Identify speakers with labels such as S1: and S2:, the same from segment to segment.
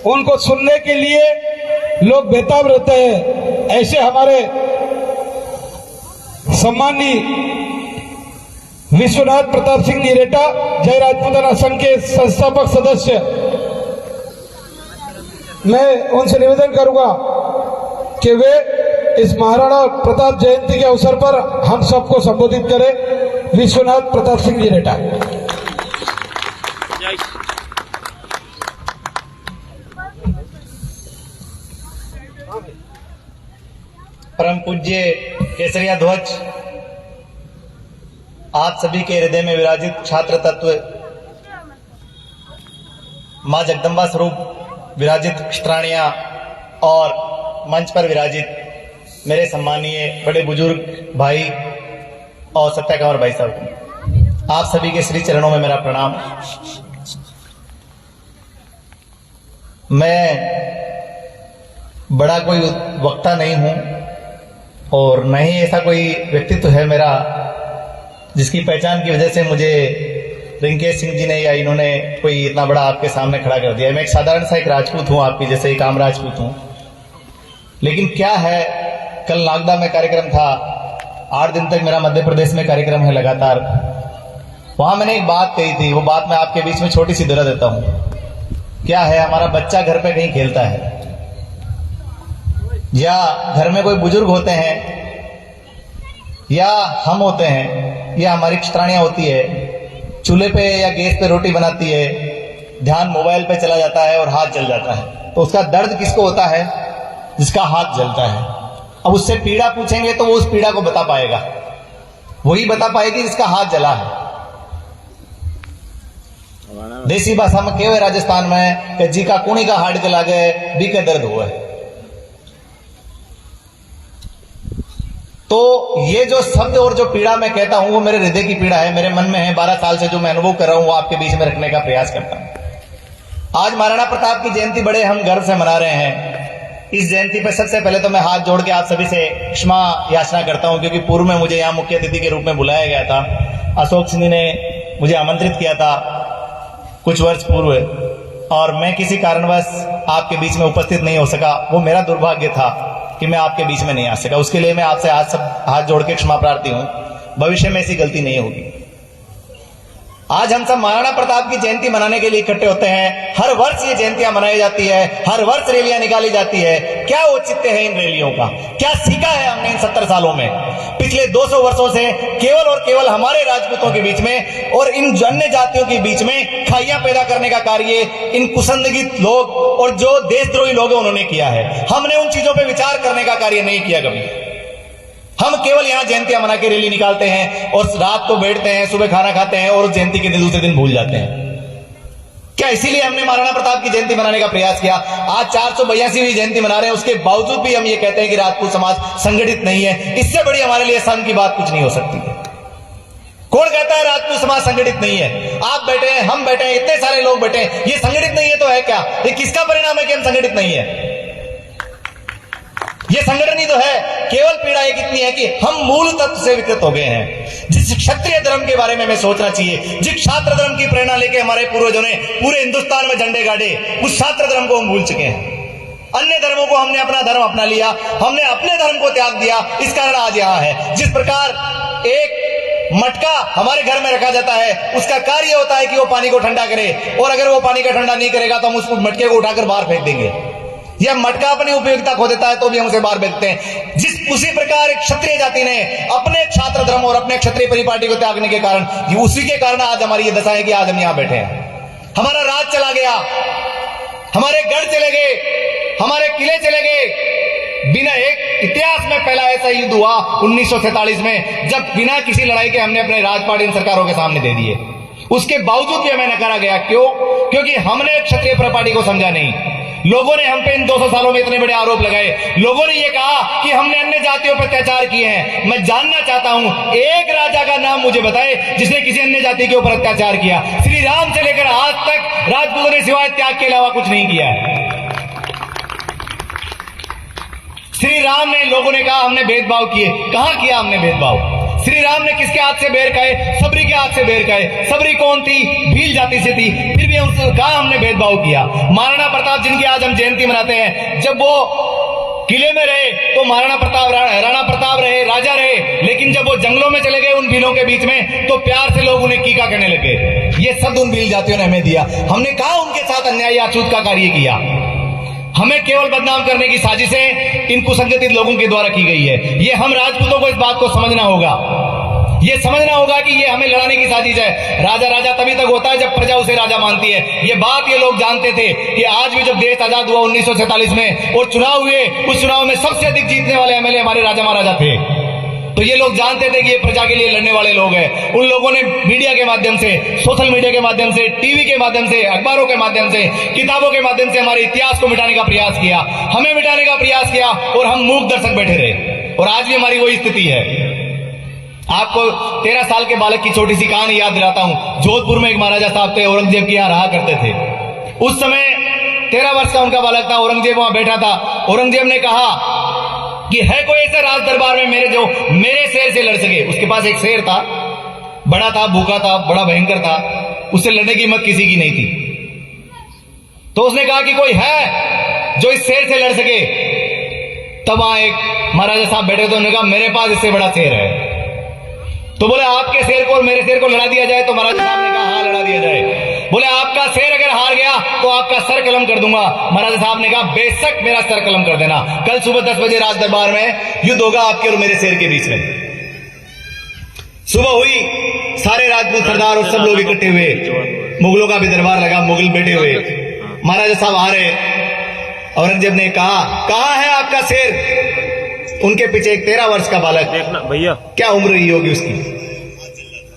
S1: उनको सुनने के लिए लोग बेताब रहते हैं। ऐसे हमारे सम्माननीय विश्वनाथ प्रताप सिंह निरेटा जय राजपूताना संघ के संस्थापक सदस्य, मैं उनसे निवेदन करूंगा कि वे इस महाराणा प्रताप जयंती के अवसर पर हम सबको संबोधित करें। विश्वनाथ प्रताप सिंह निरेटा।
S2: परम पूज्य केसरिया ध्वज आप सभी के हृदय में विराजित छात्र तत्व, मां जगदम्बा स्वरूप विराजित क्षत्राणियां और मंच पर विराजित मेरे सम्मानीय बड़े बुजुर्ग भाई और सत्या कंवर भाई साहब, आप सभी के श्री चरणों में मेरा प्रणाम। मैं बड़ा कोई वक्ता नहीं हूं और न ही ऐसा कोई व्यक्तित्व है मेरा जिसकी पहचान की वजह से मुझे रिंकेश सिंह जी ने या इन्होंने कोई इतना बड़ा आपके सामने खड़ा कर दिया। मैं एक साधारण सा एक राजपूत हूं, आपकी जैसे एक आम राजपूत हूं। लेकिन क्या है, कल नागदा में कार्यक्रम था, 8 दिन तक मेरा मध्य प्रदेश में कार्यक्रम है लगातार। वहां मैंने एक बात कही थी, वो बात मैं आपके बीच में छोटी सी दोहरा देता हूं। क्या है, हमारा बच्चा घर पे कहीं खेलता है या घर में कोई बुजुर्ग होते हैं या हम होते हैं या हमारी क्षत्राणियां होती है, चूल्हे पे या गैस पे रोटी बनाती है, ध्यान मोबाइल पे चला जाता है और हाथ जल जाता है। तो उसका दर्द किसको होता है? जिसका हाथ जलता है। अब उससे पीड़ा पूछेंगे तो वो उस पीड़ा को बता पाएगा, वही बता पाएगी जिसका हाथ जला है। देसी भाषा में केवे राजस्थान में कि जी का कुणी का हाथ जला गए बी का दर्द हुआ है। तो ये जो शब्द और जो पीड़ा मैं कहता हूं वो मेरे हृदय की पीड़ा है, मेरे मन में है। 12 साल से जो मैं अनुभव कर रहा हूं वो आपके बीच में रखने का प्रयास करता हूं। आज महाराणा प्रताप की जयंती बड़े हम गर्व से मना रहे हैं। इस जयंती पर सबसे पहले तो मैं हाथ जोड़ के आप सभी से क्षमा याचना करता हूं, क्योंकि पूर्व में मुझे यहाँ मुख्य अतिथि के रूप में बुलाया गया था। अशोक सिंह ने मुझे आमंत्रित किया था कुछ वर्ष पूर्व और मैं किसी कारणवश आपके बीच में उपस्थित नहीं हो सका। वो मेरा दुर्भाग्य था कि मैं आपके बीच में नहीं आ सका। उसके लिए मैं आपसे आज सब हाथ जोड़ के क्षमा प्रार्थी हूं। भविष्य में ऐसी गलती नहीं होगी। आज हम सब महाराणा प्रताप की जयंती मनाने के लिए इकट्ठे होते हैं। हर वर्ष ये जयंतियां मनाई जाती है, हर वर्ष रैलियां निकाली जाती है। क्या औचित्य है इन रैलियों का? क्या सीखा है हमने इन 70 सालों में? पिछले 200 वर्षों से केवल और केवल हमारे राजपूतों के बीच में और इन अन्य जातियों के बीच में खाइयां पैदा करने का कार्य इन कुसंदगित लोग और जो देशद्रोही लोग हैं उन्होंने किया है। हमने उन चीजों पर विचार करने का कार्य नहीं किया कभी। हम केवल यहां जयंतियां मना के रैली निकालते हैं और रात को बैठते हैं, सुबह खाना खाते हैं और उस जयंती के दूसरे दिन भूल जाते हैं। क्या इसीलिए हमने महाराणा प्रताप की जयंती मनाने का प्रयास किया? आज 482वीं जयंती मना रहे हैं, उसके बावजूद भी हम ये कहते हैं कि राजपूत समाज संगठित नहीं है। इससे बड़ी हमारे लिए शर्म की बात कुछ नहीं हो सकती है। कौन कहता है राजपूत समाज संगठित नहीं है? आप बैठे हैं, हम बैठे हैं, इतने सारे लोग बैठे हैं, ये संगठित नहीं है तो है क्या? ये किसका परिणाम है कि हम संगठित नहीं है? ये संगठन ही तो है। केवल पीड़ा एक इतनी है कि हम मूल तत्व से विकृत हो गए हैं। जिस क्षत्रिय धर्म के बारे में हमें सोचना चाहिए, जिस छात्र धर्म की प्रेरणा लेके हमारे पूर्वजों ने पूरे हिंदुस्तान में झंडे गाड़े, उस छात्र धर्म को हम भूल चुके हैं। अन्य धर्मों को हमने अपना धर्म अपना लिया, हमने अपने धर्म को त्याग दिया। इस कारण आज यहां है। जिस प्रकार एक मटका हमारे घर में रखा जाता है, उसका कार्य होता है कि वो पानी को ठंडा करे, और अगर वो पानी का ठंडा नहीं करेगा तो हम उस मटके को उठाकर बाहर फेंक देंगे। यह मटका अपनी उपयोगिता खो देता है तो भी हम उसे बाहर फेंकते हैं। उसी प्रकार क्षत्रिय जाति ने अपने छात्र धर्म और अपने क्षत्रिय परिपाटी को त्यागने के कारण, उसी के कारण आज हमारी ये दशा है कि आज हम यहां बैठे हैं। हमारा राज चला गया, हमारे गढ़ चले गए, हमारे किले चले गए। बिना एक इतिहास में पहला ऐसा युद्ध हुआ 1947 में, जब बिना किसी लड़ाई के हमने अपने राजपाट इन सरकारों के सामने दे दिए। उसके बावजूद भी हमें नकारा गया। क्यों? क्योंकि हमने क्षत्रिय परिपाटी को समझा नहीं। लोगों ने हम पे इन 200 सालों में इतने बड़े आरोप लगाए। लोगों ने ये कहा कि हमने अन्य जातियों पर अत्याचार किए हैं। मैं जानना चाहता हूं, एक राजा का नाम मुझे बताए जिसने किसी अन्य जाति के ऊपर अत्याचार किया। श्री राम से लेकर आज तक राजपूतों ने सिवाय त्याग के अलावा कुछ नहीं किया है। श्री राम ने, लोगों ने कहा हमने भेदभाव किए। कहां किया हमने भेदभाव? श्री राम ने किसके हाथ से बेर खाए? सबरी के हाथ से बेर खाए। सबरी कौन थी? भील जाति से थी, फिर भी उसका हमने भेदभाव किया। महाराणा प्रताप जिनकी आज हम जयंती मनाते हैं, जब वो किले में रहे तो महाराणा प्रताप राणा प्रताप रहे, राजा रहे, लेकिन जब वो जंगलों में चले गए उन भीलों के बीच में, तो प्यार से लोग उन्हें कीका कहने लगे। ये शब्द उन भील जातियों ने हमें दिया। हमने कहा उनके साथ अन्याय या अछूत का कार्य किया। हमें केवल बदनाम करने की साजिशें इन कुसंगठित लोगों के द्वारा की गई है। ये हम राजपूतों को इस बात को समझना होगा, ये समझना होगा कि ये हमें लड़ाने की साजिश है। राजा राजा तभी तक होता है जब प्रजा उसे राजा मानती है। ये बात ये लोग जानते थे कि आज भी जब देश आजाद हुआ 1947 में और चुनाव हुए, उस चुनाव में सबसे अधिक जीतने वाले एमएलए हमारे राजा महाराजा थे। तो ये लोग जानते थे कि ये प्रजा के लिए लड़ने वाले लोग हैं। उन लोगों ने मीडिया के माध्यम से, सोशल मीडिया के माध्यम से, टीवी के माध्यम से, अखबारों के माध्यम से, किताबों के माध्यम से हमारे इतिहास को मिटाने का प्रयास किया, हमें मिटाने का प्रयास किया, और हम मूक दर्शक बैठे रहे। और आज भी हमारी वही स्थिति है। आपको 13 साल के बालक की छोटी सी कहानी याद दिलाता हूं। जोधपुर में एक महाराजा साहब थे, औरंगजेब के यहां रहा करते थे। उस समय 13 वर्ष का उनका बालक था। औरंगजेब वहां बैठा था। औरंगजेब ने कहा कि है कोई ऐसा राज दरबार में मेरे शेर से लड़ सके? उसके पास एक शेर था, बड़ा था, भूखा था, बड़ा भयंकर था, उससे लड़ने की हिम्मत किसी की नहीं थी। तो उसने कहा कि कोई है जो इस शेर से लड़ सके? तब वहां एक महाराजा साहब बैठे थे, उन्होंने कहा मेरे पास इससे बड़ा शेर है। तो बोले आपके शेर को और मेरे शेर को लड़ा दिया जाए? तो महाराजा साहब ने कहा हाँ, लड़ा दिया जाए। बोले आपका शेर अगर हार गया तो आपका सर कलम कर दूंगा। महाराजा साहब ने कहा बेशक मेरा सर कलम कर देना, कल सुबह 10 बजे राज दरबार में युद्ध होगा आपके और मेरे शेर के बीच में। सुबह हुई, सारे राजपूत सरदार और सब लोग इकट्ठे हुए, मुगलों का भी दरबार लगा, मुगल बैठे हुए, महाराजा साहब आ रहे। औरंगजेब ने कहा कहां है आपका शेर? उनके पीछे एक 13 वर्ष का बालक,
S3: देखना भैया
S2: क्या उम्र रही होगी उसकी,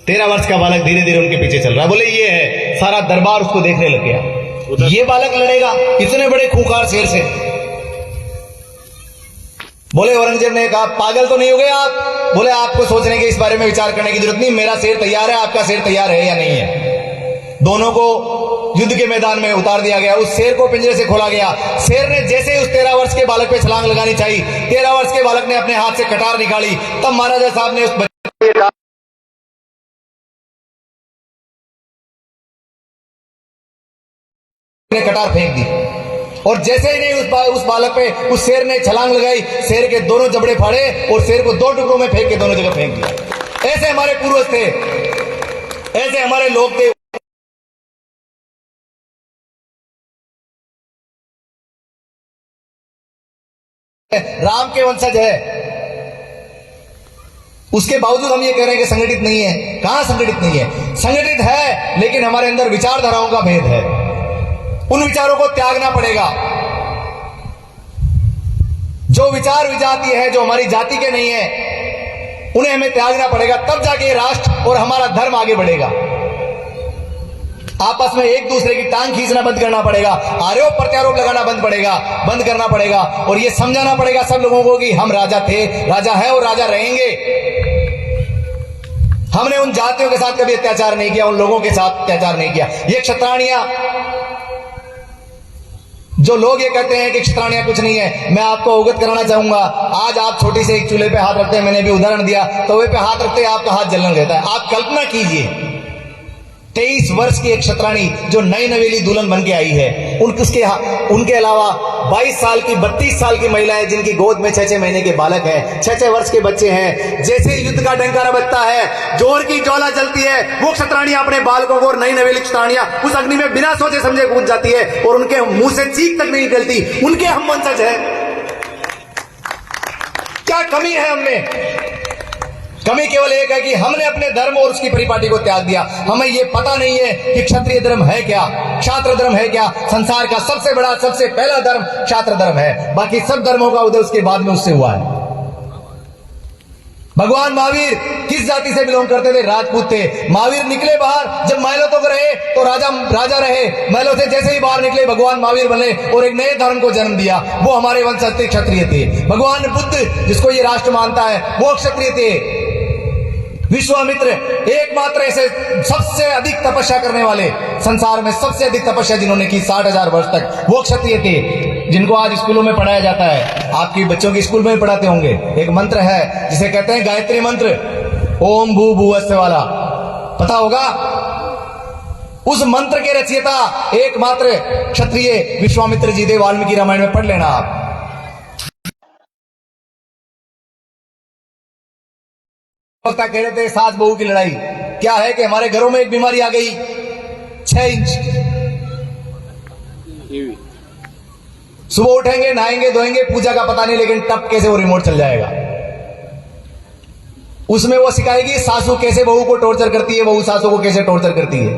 S2: 13 वर्ष का बालक धीरे धीरे उनके पीछे चल रहा है। बोले ये है, सारा दरबार उसको देखने लग गया। ये बालक लड़ेगा इतने बड़े खूंखार शेर से? बोले औरंगजेब ने कहा पागल तो नहीं हो गए आप? बोले आपको सोचने के, इस बारे में विचार करने की जरूरत नहीं, मेरा शेर तैयार है, आपका शेर तैयार है या नहीं है? दोनों को युद्ध के मैदान में उतार दिया गया। उस शेर को पिंजरे से खोला गया। शेर ने जैसे ही उस 13 वर्ष के बालक पे छलांग लगानी चाहिए, 13 वर्ष के बालक ने अपने हाथ से कटार निकाली। तब महाराजा साहब ने उस बच्चे को कटार फेंक दी, और जैसे ही नहीं उस बालक पे उस शेर ने छलांग लगाई, शेर के दोनों जबड़े फाड़े और शेर को 2 टुकड़ों में फेंक के दोनों जगह फेंक दिया। ऐसे हमारे पूर्वज थे, ऐसे हमारे लोग थे। राम के वंशज है, उसके बावजूद हम ये कह रहे हैं कि संगठित नहीं है। कहां संगठित नहीं है? संगठित है, लेकिन हमारे अंदर विचारधाराओं का भेद है। उन विचारों को त्यागना पड़ेगा। जो विचार विजातीय है, जो हमारी जाति के नहीं है, उन्हें हमें त्यागना पड़ेगा। तब जाके राष्ट्र और हमारा धर्म आगे बढ़ेगा। आपस में एक दूसरे की टांग खींचना बंद करना पड़ेगा, आरोप प्रत्यारोप लगाना बंद करना पड़ेगा, और यह समझाना पड़ेगा सब लोगों को कि हम राजा थे, राजा है और राजा रहेंगे। हमने उन जातियों के साथ कभी अत्याचार नहीं किया, उन लोगों के साथ अत्याचार नहीं किया। ये क्षत्राणियां, जो लोग ये कहते हैं कि क्षत्राणियां कुछ नहीं है, मैं आपको अवगत कराना चाहूंगा। आज आप छोटी से एक चूल्हे पे हाथ रखते हैं, मैंने भी उदाहरण दिया, तवे पे हाथ रखते हैं आपका हाथ जलन रहता है। आप कल्पना कीजिए 23 वर्ष की एक क्षत्राणी जो नई नवेली दुल्हन बन के आई है, उनके अलावा 22 साल की 32 साल की महिलाएं जिनकी गोद में 6-6 महीने के बालक हैं, 6-6 वर्ष के बच्चे हैं। जैसे युद्ध का डंकारा बजता है, जोर की ज्वाला जलती है, वो क्षत्राणियां अपने बालकों को, और नई नवेली क्षत्राणियां उस अग्नि में बिना सोचे समझे कूद जाती है, और उनके मुंह से चीख तक नहीं निकलती। उनके हम वंशज हैं। क्या कमी है हमने? कमी केवल एक है कि हमने अपने धर्म और उसकी परिपाटी को त्याग दिया। हमें यह पता नहीं है कि क्षत्रिय धर्म है क्या, क्षात्र धर्म है क्या। संसार का सबसे बड़ा, सबसे पहला धर्म क्षात्र धर्म है। बाकी सब धर्मों का उदय उसके बाद में उससे हुआ है। भगवान महावीर किस जाति से बिलोंग करते थे? राजपूत थे। महावीर निकले बाहर, जब महलों तक रहे तो राजा रहे, महलों से जैसे ही बाहर निकले भगवान महावीर बने और एक नए धर्म को जन्म दिया। वो हमारे वंशज थे, क्षत्रिय थे। भगवान बुद्ध, जिसको ये राष्ट्र मानता है, वो क्षत्रिय थे। विश्वामित्र एकमात्र ऐसे सबसे अधिक तपस्या करने वाले, संसार में सबसे अधिक तपस्या जिन्होंने की 60,000 वर्ष तक, वो क्षत्रिय थे, जिनको आज स्कूलों में पढ़ाया जाता है। आपकी बच्चों के स्कूल में भी पढ़ाते होंगे। एक मंत्र है जिसे कहते हैं गायत्री मंत्र। ओम भू भुवस्व वाला, पता होगा? उस मंत्र के रचयिता एकमात्र क्षत्रिय विश्वामित्र जी थे। वाल्मीकि रामायण में पढ़ लेना आप। वक्ता कह रहे थे सास बहू की लड़ाई क्या है कि हमारे घरों में एक बीमारी आ गई 6 इंच। सुबह उठेंगे, नहाएंगे, धोएंगे, पूजा का पता नहीं, लेकिन टपके से वो रिमोट चल जाएगा। उसमें वो सिखाएगी सासू कैसे बहू को टॉर्चर करती है, बहू सासू को कैसे टॉर्चर करती है,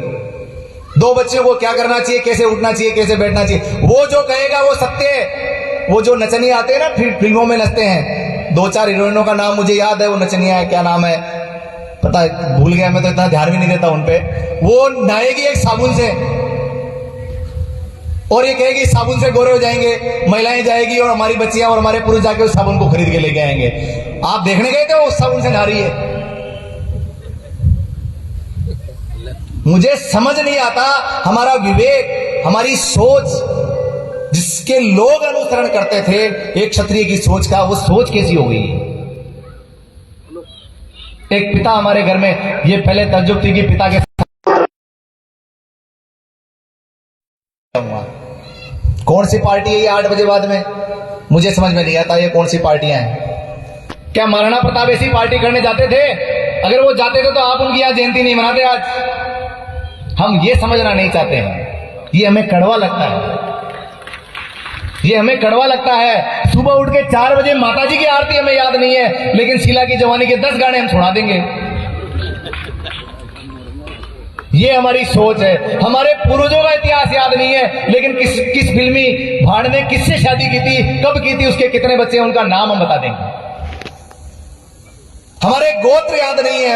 S2: 2 बच्चों को क्या करना चाहिए, कैसे उठना चाहिए, कैसे बैठना चाहिए। वो जो कहेगा वो सत्य है। वो जो नचनिया आते हैं ना, फिल्मों में नचते हैं, 2-4 हीरोइनों का नाम मुझे याद है, वो नचनिया है, क्या नाम है पता है, भूल गया मैं, तो इतना ध्यान भी नहीं देता उन पे। वो नहाएगी एक साबुन से और ये कहेगी साबुन से गोरे हो जाएंगे। महिलाएं जाएगी और हमारी बच्चियां और हमारे पुरुष जाके उस साबुन को खरीद के लेके आएंगे। आप देखने गए थे वो उस साबुन से नहा रही है? मुझे समझ नहीं आता, हमारा विवेक, हमारी सोच जिसके लोग अनुसरण करते थे एक क्षत्रिय की सोच का, वो सोच कैसी हो गई? एक पिता हमारे घर में, ये पहले तजुब थी कि पिता के कौन सी पार्टी है ये 8 बजे बाद में, मुझे समझ में नहीं आता ये कौन सी पार्टियां हैं। क्या महाराणा प्रताप ऐसी पार्टी करने जाते थे? अगर वो जाते थे तो आप उनकी आज जयंती नहीं मनाते। आज हम ये समझना नहीं चाहते हैं, ये हमें कड़वा लगता है, ये हमें कड़वा लगता है। सुबह उठ के 4 बजे माता जी की आरती हमें याद नहीं है, लेकिन शीला की जवानी के 10 गाने हम सुना देंगे। ये हमारी सोच है। हमारे पूर्वजों का इतिहास याद नहीं है, लेकिन किस फिल्मी भाड़ ने किससे शादी की थी, कब की थी, उसके कितने बच्चे हैं, उनका नाम हम बता देंगे। हमारे गोत्र याद नहीं है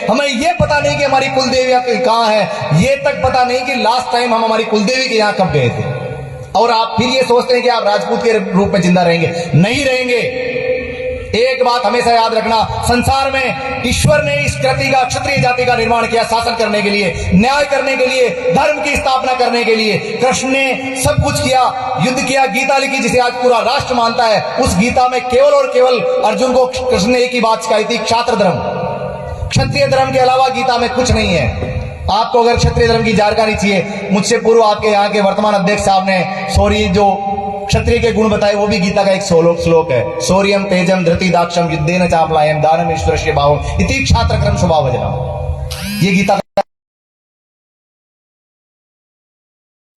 S2: हमें ये पता नहीं कि हमारी कुलदेवी कहां है, ये तक पता नहीं कि लास्ट टाइम हम हमारी कुलदेवी के यहां कब गए थे। और आप फिर ये सोचते हैं कि आप राजपूत के रूप में जिंदा रहेंगे। नहीं रहेंगे। एक बात हमेशा याद रखना, संसार में ईश्वर ने इस कृति का, क्षत्रिय जाति का निर्माण किया शासन करने के लिए, न्याय करने के लिए, धर्म की स्थापना करने के लिए। कृष्ण ने सब कुछ किया, युद्ध किया, गीता लिखी जिसे आज पूरा राष्ट्र मानता है। उस गीता में केवल और केवल अर्जुन को कृष्ण ने एक ही बात सिखाई थी, क्षात्र धर्म। क्षत्रिय धर्म के अलावा गीता में कुछ नहीं है। आपको अगर क्षत्रिय धर्म की जानकारी चाहिए, मुझसे पूर्व आपके यहाँ के वर्तमान अध्यक्ष साहब ने सौर्य जो क्षत्रिय के गुण बताए, वो भी गीता का एक श्लोक है। शौर्यम तेजम धृति दाक्षम युद्धेन चापलायम दानम ईश्वरस्य भावम इति क्षात्र क्रम स्वभाव वजनम। ये गीता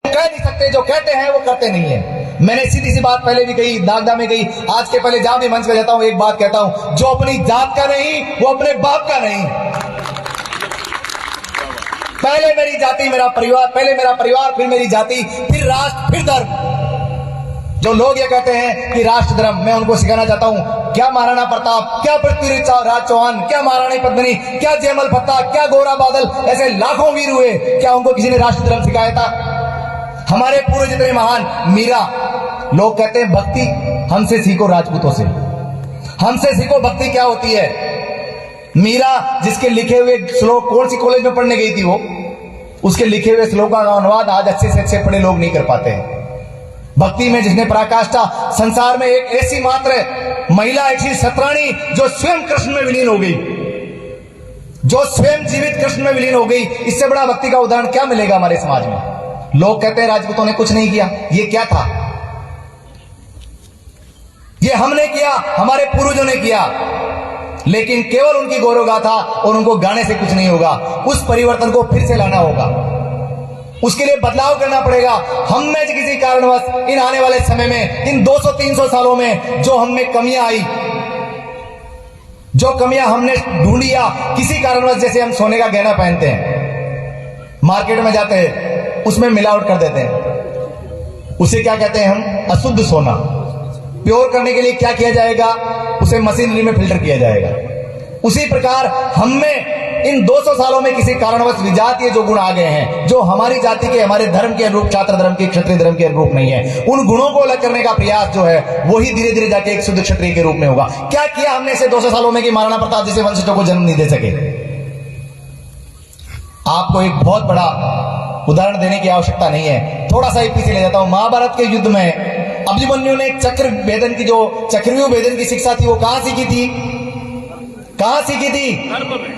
S2: कह नहीं सकते, जो कहते हैं वो करते नहीं है। मैंने सीधी सी बात पहले भी कही, दागदा में कही, आज के पहले जहां भी मंच पे जाता हूं एक बात कहता हूं, जो अपनी जात का नहीं वो अपने बाप का नहीं। पहले मेरी जाति मेरा परिवार, पहले मेरा परिवार, फिर मेरी जाति, फिर राष्ट्र, फिर धर्म। जो लोग ये कहते हैं कि राष्ट्र धर्म, मैं उनको सिखाना चाहता हूं, क्या महाराणा प्रताप, क्या पृथ्वीराज चौहान, क्या महारानी पद्मिनी, क्या जयमल फत्ता, क्या गोरा बादल, ऐसे लाखों वीर हुए, क्या उनको किसी ने राष्ट्र धर्म सिखाया था? हमारे पूर्व जितने महान, मीरा, लोग कहते हैं भक्ति हमसे सीखो, राजपूतों से हमसे सीखो भक्ति क्या होती है। मीरा जिसके लिखे हुए श्लोक, कौन सी कॉलेज में पढ़ने गई थी वो, उसके लिखे हुए श्लोकों का अनुवाद आज अच्छे से अच्छे पढ़े लोग नहीं कर पाते हैं। भक्ति में जिसने पराकाष्ठा, संसार में एक ऐसी मात्र महिला, ऐसी सतराणी जो स्वयं कृष्ण में विलीन हो गई, जो स्वयं जीवित कृष्ण में विलीन हो गई। इससे बड़ा भक्ति का उदाहरण क्या मिलेगा हमारे समाज में? लोग कहते हैं राजपूतों ने कुछ नहीं किया। ये क्या था? ये हमने किया, हमारे पूर्वजों ने किया, लेकिन केवल उनकी गौरव गाथा और उनको गाने से कुछ नहीं होगा। उस परिवर्तन को फिर से लाना होगा, उसके लिए बदलाव करना पड़ेगा। हम में किसी कारणवश इन आने वाले समय में, इन 200-300 सालों में जो हम में कमियां आई, जो कमियां हमने ढूंढी, या किसी कारणवश, जैसे हम सोने का गहना पहनते हैं, मार्केट में जाते हैं, उसमें मिलावट कर देते हैं, उसे क्या कहते हैं हम? अशुद्ध सोना। प्योर करने के लिए क्या किया जाएगा? उसे मशीनरी में फिल्टर किया जाएगा। उसी प्रकार हम में इन 200 सालों में किसी कारणवश विजातीय जो गुण आ गए हैं, जो हमारी जाति के, हमारे धर्म के अनुरूप, छात्र धर्म के, क्षत्रिय धर्म के अनुरूप नहीं है, उन गुणों को अलग करने का प्रयास जो है वही धीरे धीरे जाके एक शुद्ध क्षत्रिय के रूप में होगा। क्या किया हमने इसे 200 सालों में कि महाराणा प्रताप जैसे वंशजों को जन्म नहीं दे सके? आपको एक बहुत बड़ा उदाहरण देने की आवश्यकता नहीं है, थोड़ा सा एक पीछे ले जाता हूं। महाभारत के युद्ध में अभिमन्यु ने चक्रव्यूह भेदन की शिक्षा थी, वो कहां सीखी थी? कहां सीखी थी?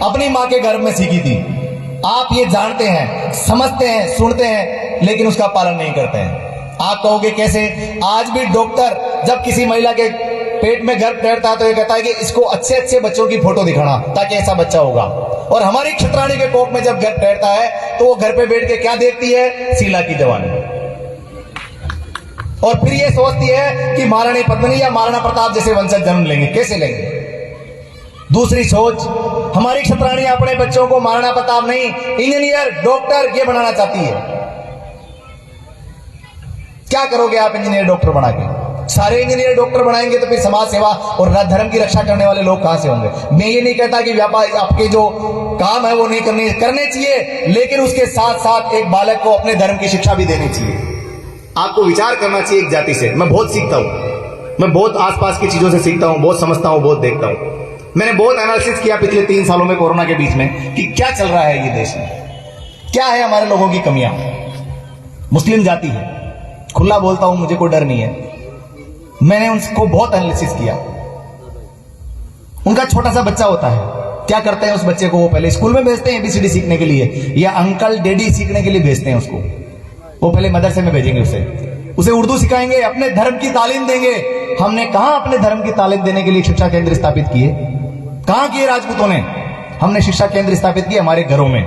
S2: अपनी मां के गर्भ में सीखी थी। आप ये जानते हैं, समझते हैं, सुनते हैं, लेकिन उसका पालन नहीं करते हैं। आप कहोगे कैसे? आज भी डॉक्टर जब किसी महिला के पेट में गर्भ तैरता है तो ये कहता है कि इसको अच्छे अच्छे बच्चों की फोटो दिखाना ताकि ऐसा बच्चा होगा। और हमारी क्षत्राणी के कोख में जब गर्भ तैरता है तो वो घर पे बैठ के क्या देखती है? शीला की जवानी। और फिर ये सोचती है कि महारानी पद्मिनी या महाराणा प्रताप जैसे वंशज जन्म लेंगे। कैसे लेंगे? दूसरी सोच, हमारी क्षत्राणी अपने बच्चों को महाराणा प्रताप नहीं, इंजीनियर, डॉक्टर ये बनाना चाहती है। क्या करोगे आप इंजीनियर डॉक्टर बना के? सारे इंजीनियर डॉक्टर बनाएंगे तो फिर समाज सेवा और धर्म की रक्षा करने वाले लोग कहां से होंगे? मैं ये नहीं कहता कि व्यापार आपके जो काम है वो नहीं करने चाहिए, लेकिन उसके साथ साथ एक बालक को अपने धर्म की शिक्षा भी देनी चाहिए। आपको विचार करना चाहिए एक जाति से। मैं बहुत सीखता हूं, मैं बहुत आसपास की चीजों से सीखता हूं, बहुत समझता हूं, बहुत देखता हूं। मैंने बहुत एनालिसिस किया पिछले 3 सालों में कोरोना के बीच में कि क्या चल रहा है ये देश में, क्या है हमारे लोगों की कमियां। मुस्लिम जाति है, खुला बोलता हूं, मुझे कोई डर नहीं है। मैंने उनको बहुत एनालिसिस किया। उनका छोटा सा बच्चा होता है, क्या करते हैं उस बच्चे को? वो पहले स्कूल में भेजते हैं एबीसीडी सीखने के लिए या अंकल डैडी सीखने के लिए भेजते हैं उसको। वो पहले मदरसे में भेजेंगे उसे उर्दू सिखाएंगे, अपने धर्म की तालीम देंगे। हमने कहां अपने धर्म की तालीम देने के लिए शिक्षा केंद्र स्थापित किए? कहां किए राजपूतों ने? हमने शिक्षा केंद्र स्थापित किए हमारे घरों में।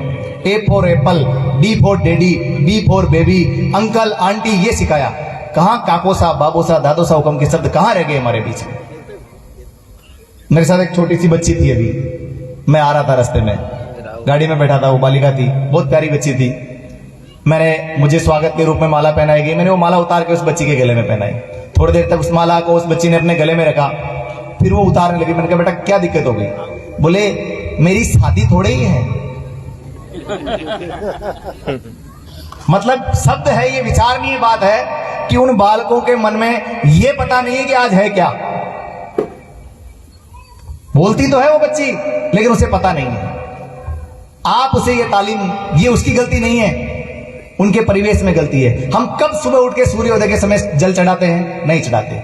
S2: A for apple, D for daddy, B for baby, uncle aunty ये सिखाया। कहां काकोसा, बाबोसा, दादोसा हुक्म के शब्द कहां रह गए हमारे बीच में? मेरे साथ एक छोटी सी बच्ची थी, अभी मैं आ रहा था रास्ते में, गाड़ी में बैठा था, वो बालिका थी, बहुत प्यारी बच्ची थी। मुझे स्वागत के रूप में माला पहनाई गई। मैंने वो माला उतार के उस बच्ची के गले में पहनाई। थोड़ी देर तक उस माला को उस बच्ची ने अपने गले में रखा, फिर वो उतारने लगी। मैंने कहा बेटा क्या दिक्कत हो गई? बोले मेरी शादी थोड़ी ही है। मतलब शब्द है, ये विचारणीय बात है कि उन बालकों के मन में ये पता नहीं है कि आज है क्या। बोलती तो है वो बच्ची, लेकिन उसे पता नहीं है। आप उसे ये तालीम, ये उसकी गलती नहीं है, उनके परिवेश में गलती है। हम कब सुबह उठ के सूर्योदय के समय जल चढ़ाते हैं? नहीं चढ़ाते।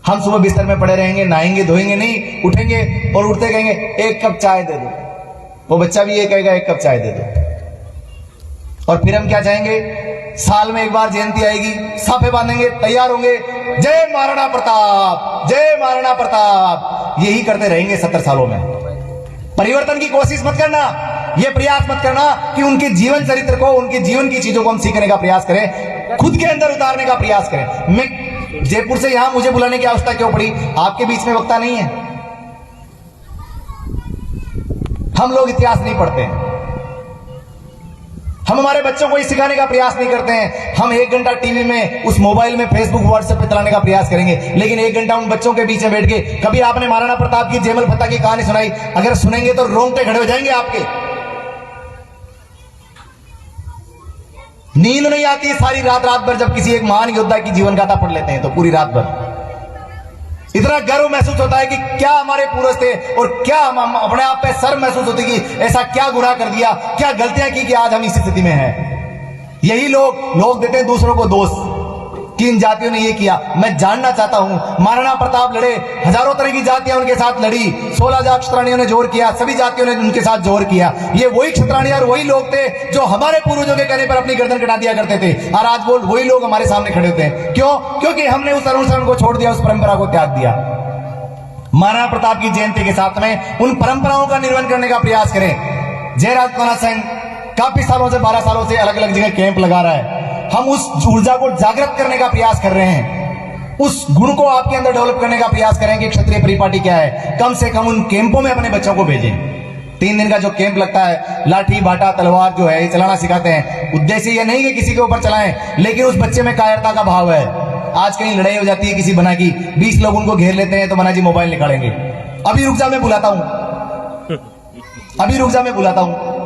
S2: हम सुबह बिस्तर में पड़े रहेंगे, नहाएंगे धोएंगे नहीं, उठेंगे और उठते कहेंगे एक कप चाय दे दो। वो बच्चा भी ये कहेगा एक कप चाय दे दो। और फिर हम क्या चाहेंगे? साल में एक बार जयंती आएगी, साफे बांधेंगे, तैयार होंगे, जय महाराणा प्रताप, जय महाराणा प्रताप। यही करते रहेंगे 70 सालों में। परिवर्तन की कोशिश मत करना, यह प्रयास मत करना कि उनके जीवन चरित्र को, उनके जीवन की चीजों को हम सीखने का प्रयास करें, खुद के अंदर उतारने का प्रयास करें। मैं जयपुर से यहां मुझे बुलाने की आवश्यकता क्यों पड़ी? आपके बीच में वक्ता नहीं है। हम लोग इतिहास नहीं पढ़ते हैं, हम हमारे बच्चों को ये सिखाने का प्रयास नहीं करते हैं। हम 1 घंटा टीवी में, उस मोबाइल में, फेसबुक व्हाट्सएप पे चलाने का प्रयास करेंगे, लेकिन 1 घंटा उन बच्चों के बीच में बैठ के कभी आपने महाराणा प्रताप की, जयमल फतह की कहानी सुनाई? अगर सुनेंगे तो रोंगटे खड़े हो जाएंगे आपके। नींद नहीं आती है सारी रात भर जब किसी एक महान योद्धा की जीवन गाथा पढ़ लेते हैं तो पूरी रात भर इतना गर्व महसूस होता है कि क्या हमारे पूर्वज थे, और क्या हम अपने आप पे शर्म महसूस होती कि ऐसा क्या गुनाह कर दिया, क्या गलतियां की कि आज हम इस स्थिति में हैं। यही लोग देते हैं दूसरों को दोष कि इन जातियों ने ये किया। मैं जानना चाहता हूं, महाराणा प्रताप लड़े, हजारों तरह की जातियां उनके साथ लड़ी, 16,000 क्षत्राणियों ने जोर किया, सभी जातियों ने उनके साथ जोर किया। ये वही क्षत्राणी और वही लोग थे जो हमारे पूर्वजों के कहने पर अपनी गर्दन कटा दिया करते थे, और आज वो वही लोग हमारे सामने खड़े होते हैं। क्यों? क्योंकि हमने उस अनुसरण को छोड़ दिया, उस परंपरा को त्याग दिया। महाराणा प्रताप की जयंती के साथ में उन परंपराओं का निर्वहन करने का प्रयास करें। जयराज कोना संघ काफी सालों से, 12 सालों से अलग अलग जगह कैंप लगा रहा है। हम उस ऊर्जा को जागृत करने का प्रयास कर रहे हैं, उस गुण को आपके अंदर डेवलप करने का प्रयास करें कि क्षत्रिय परिपाटी क्या है। कम से कम उन कैंपों में अपने बच्चों को भेजें। 3 दिन का जो कैंप लगता है, लाठी बाटा तलवार जो है ये चलाना सिखाते हैं। उद्देश्य ये नहीं कि किसी के ऊपर चलाएं, लेकिन उस बच्चे में कायरता का भाव है। आज कहीं लड़ाई हो जाती है किसी बना की, 20 लोग उनको घेर लेते हैं तो बना जी मोबाइल निकालेंगे, अभी रुक जा मैं बुलाता हूं, अभी रुक जा मैं बुलाता हूं।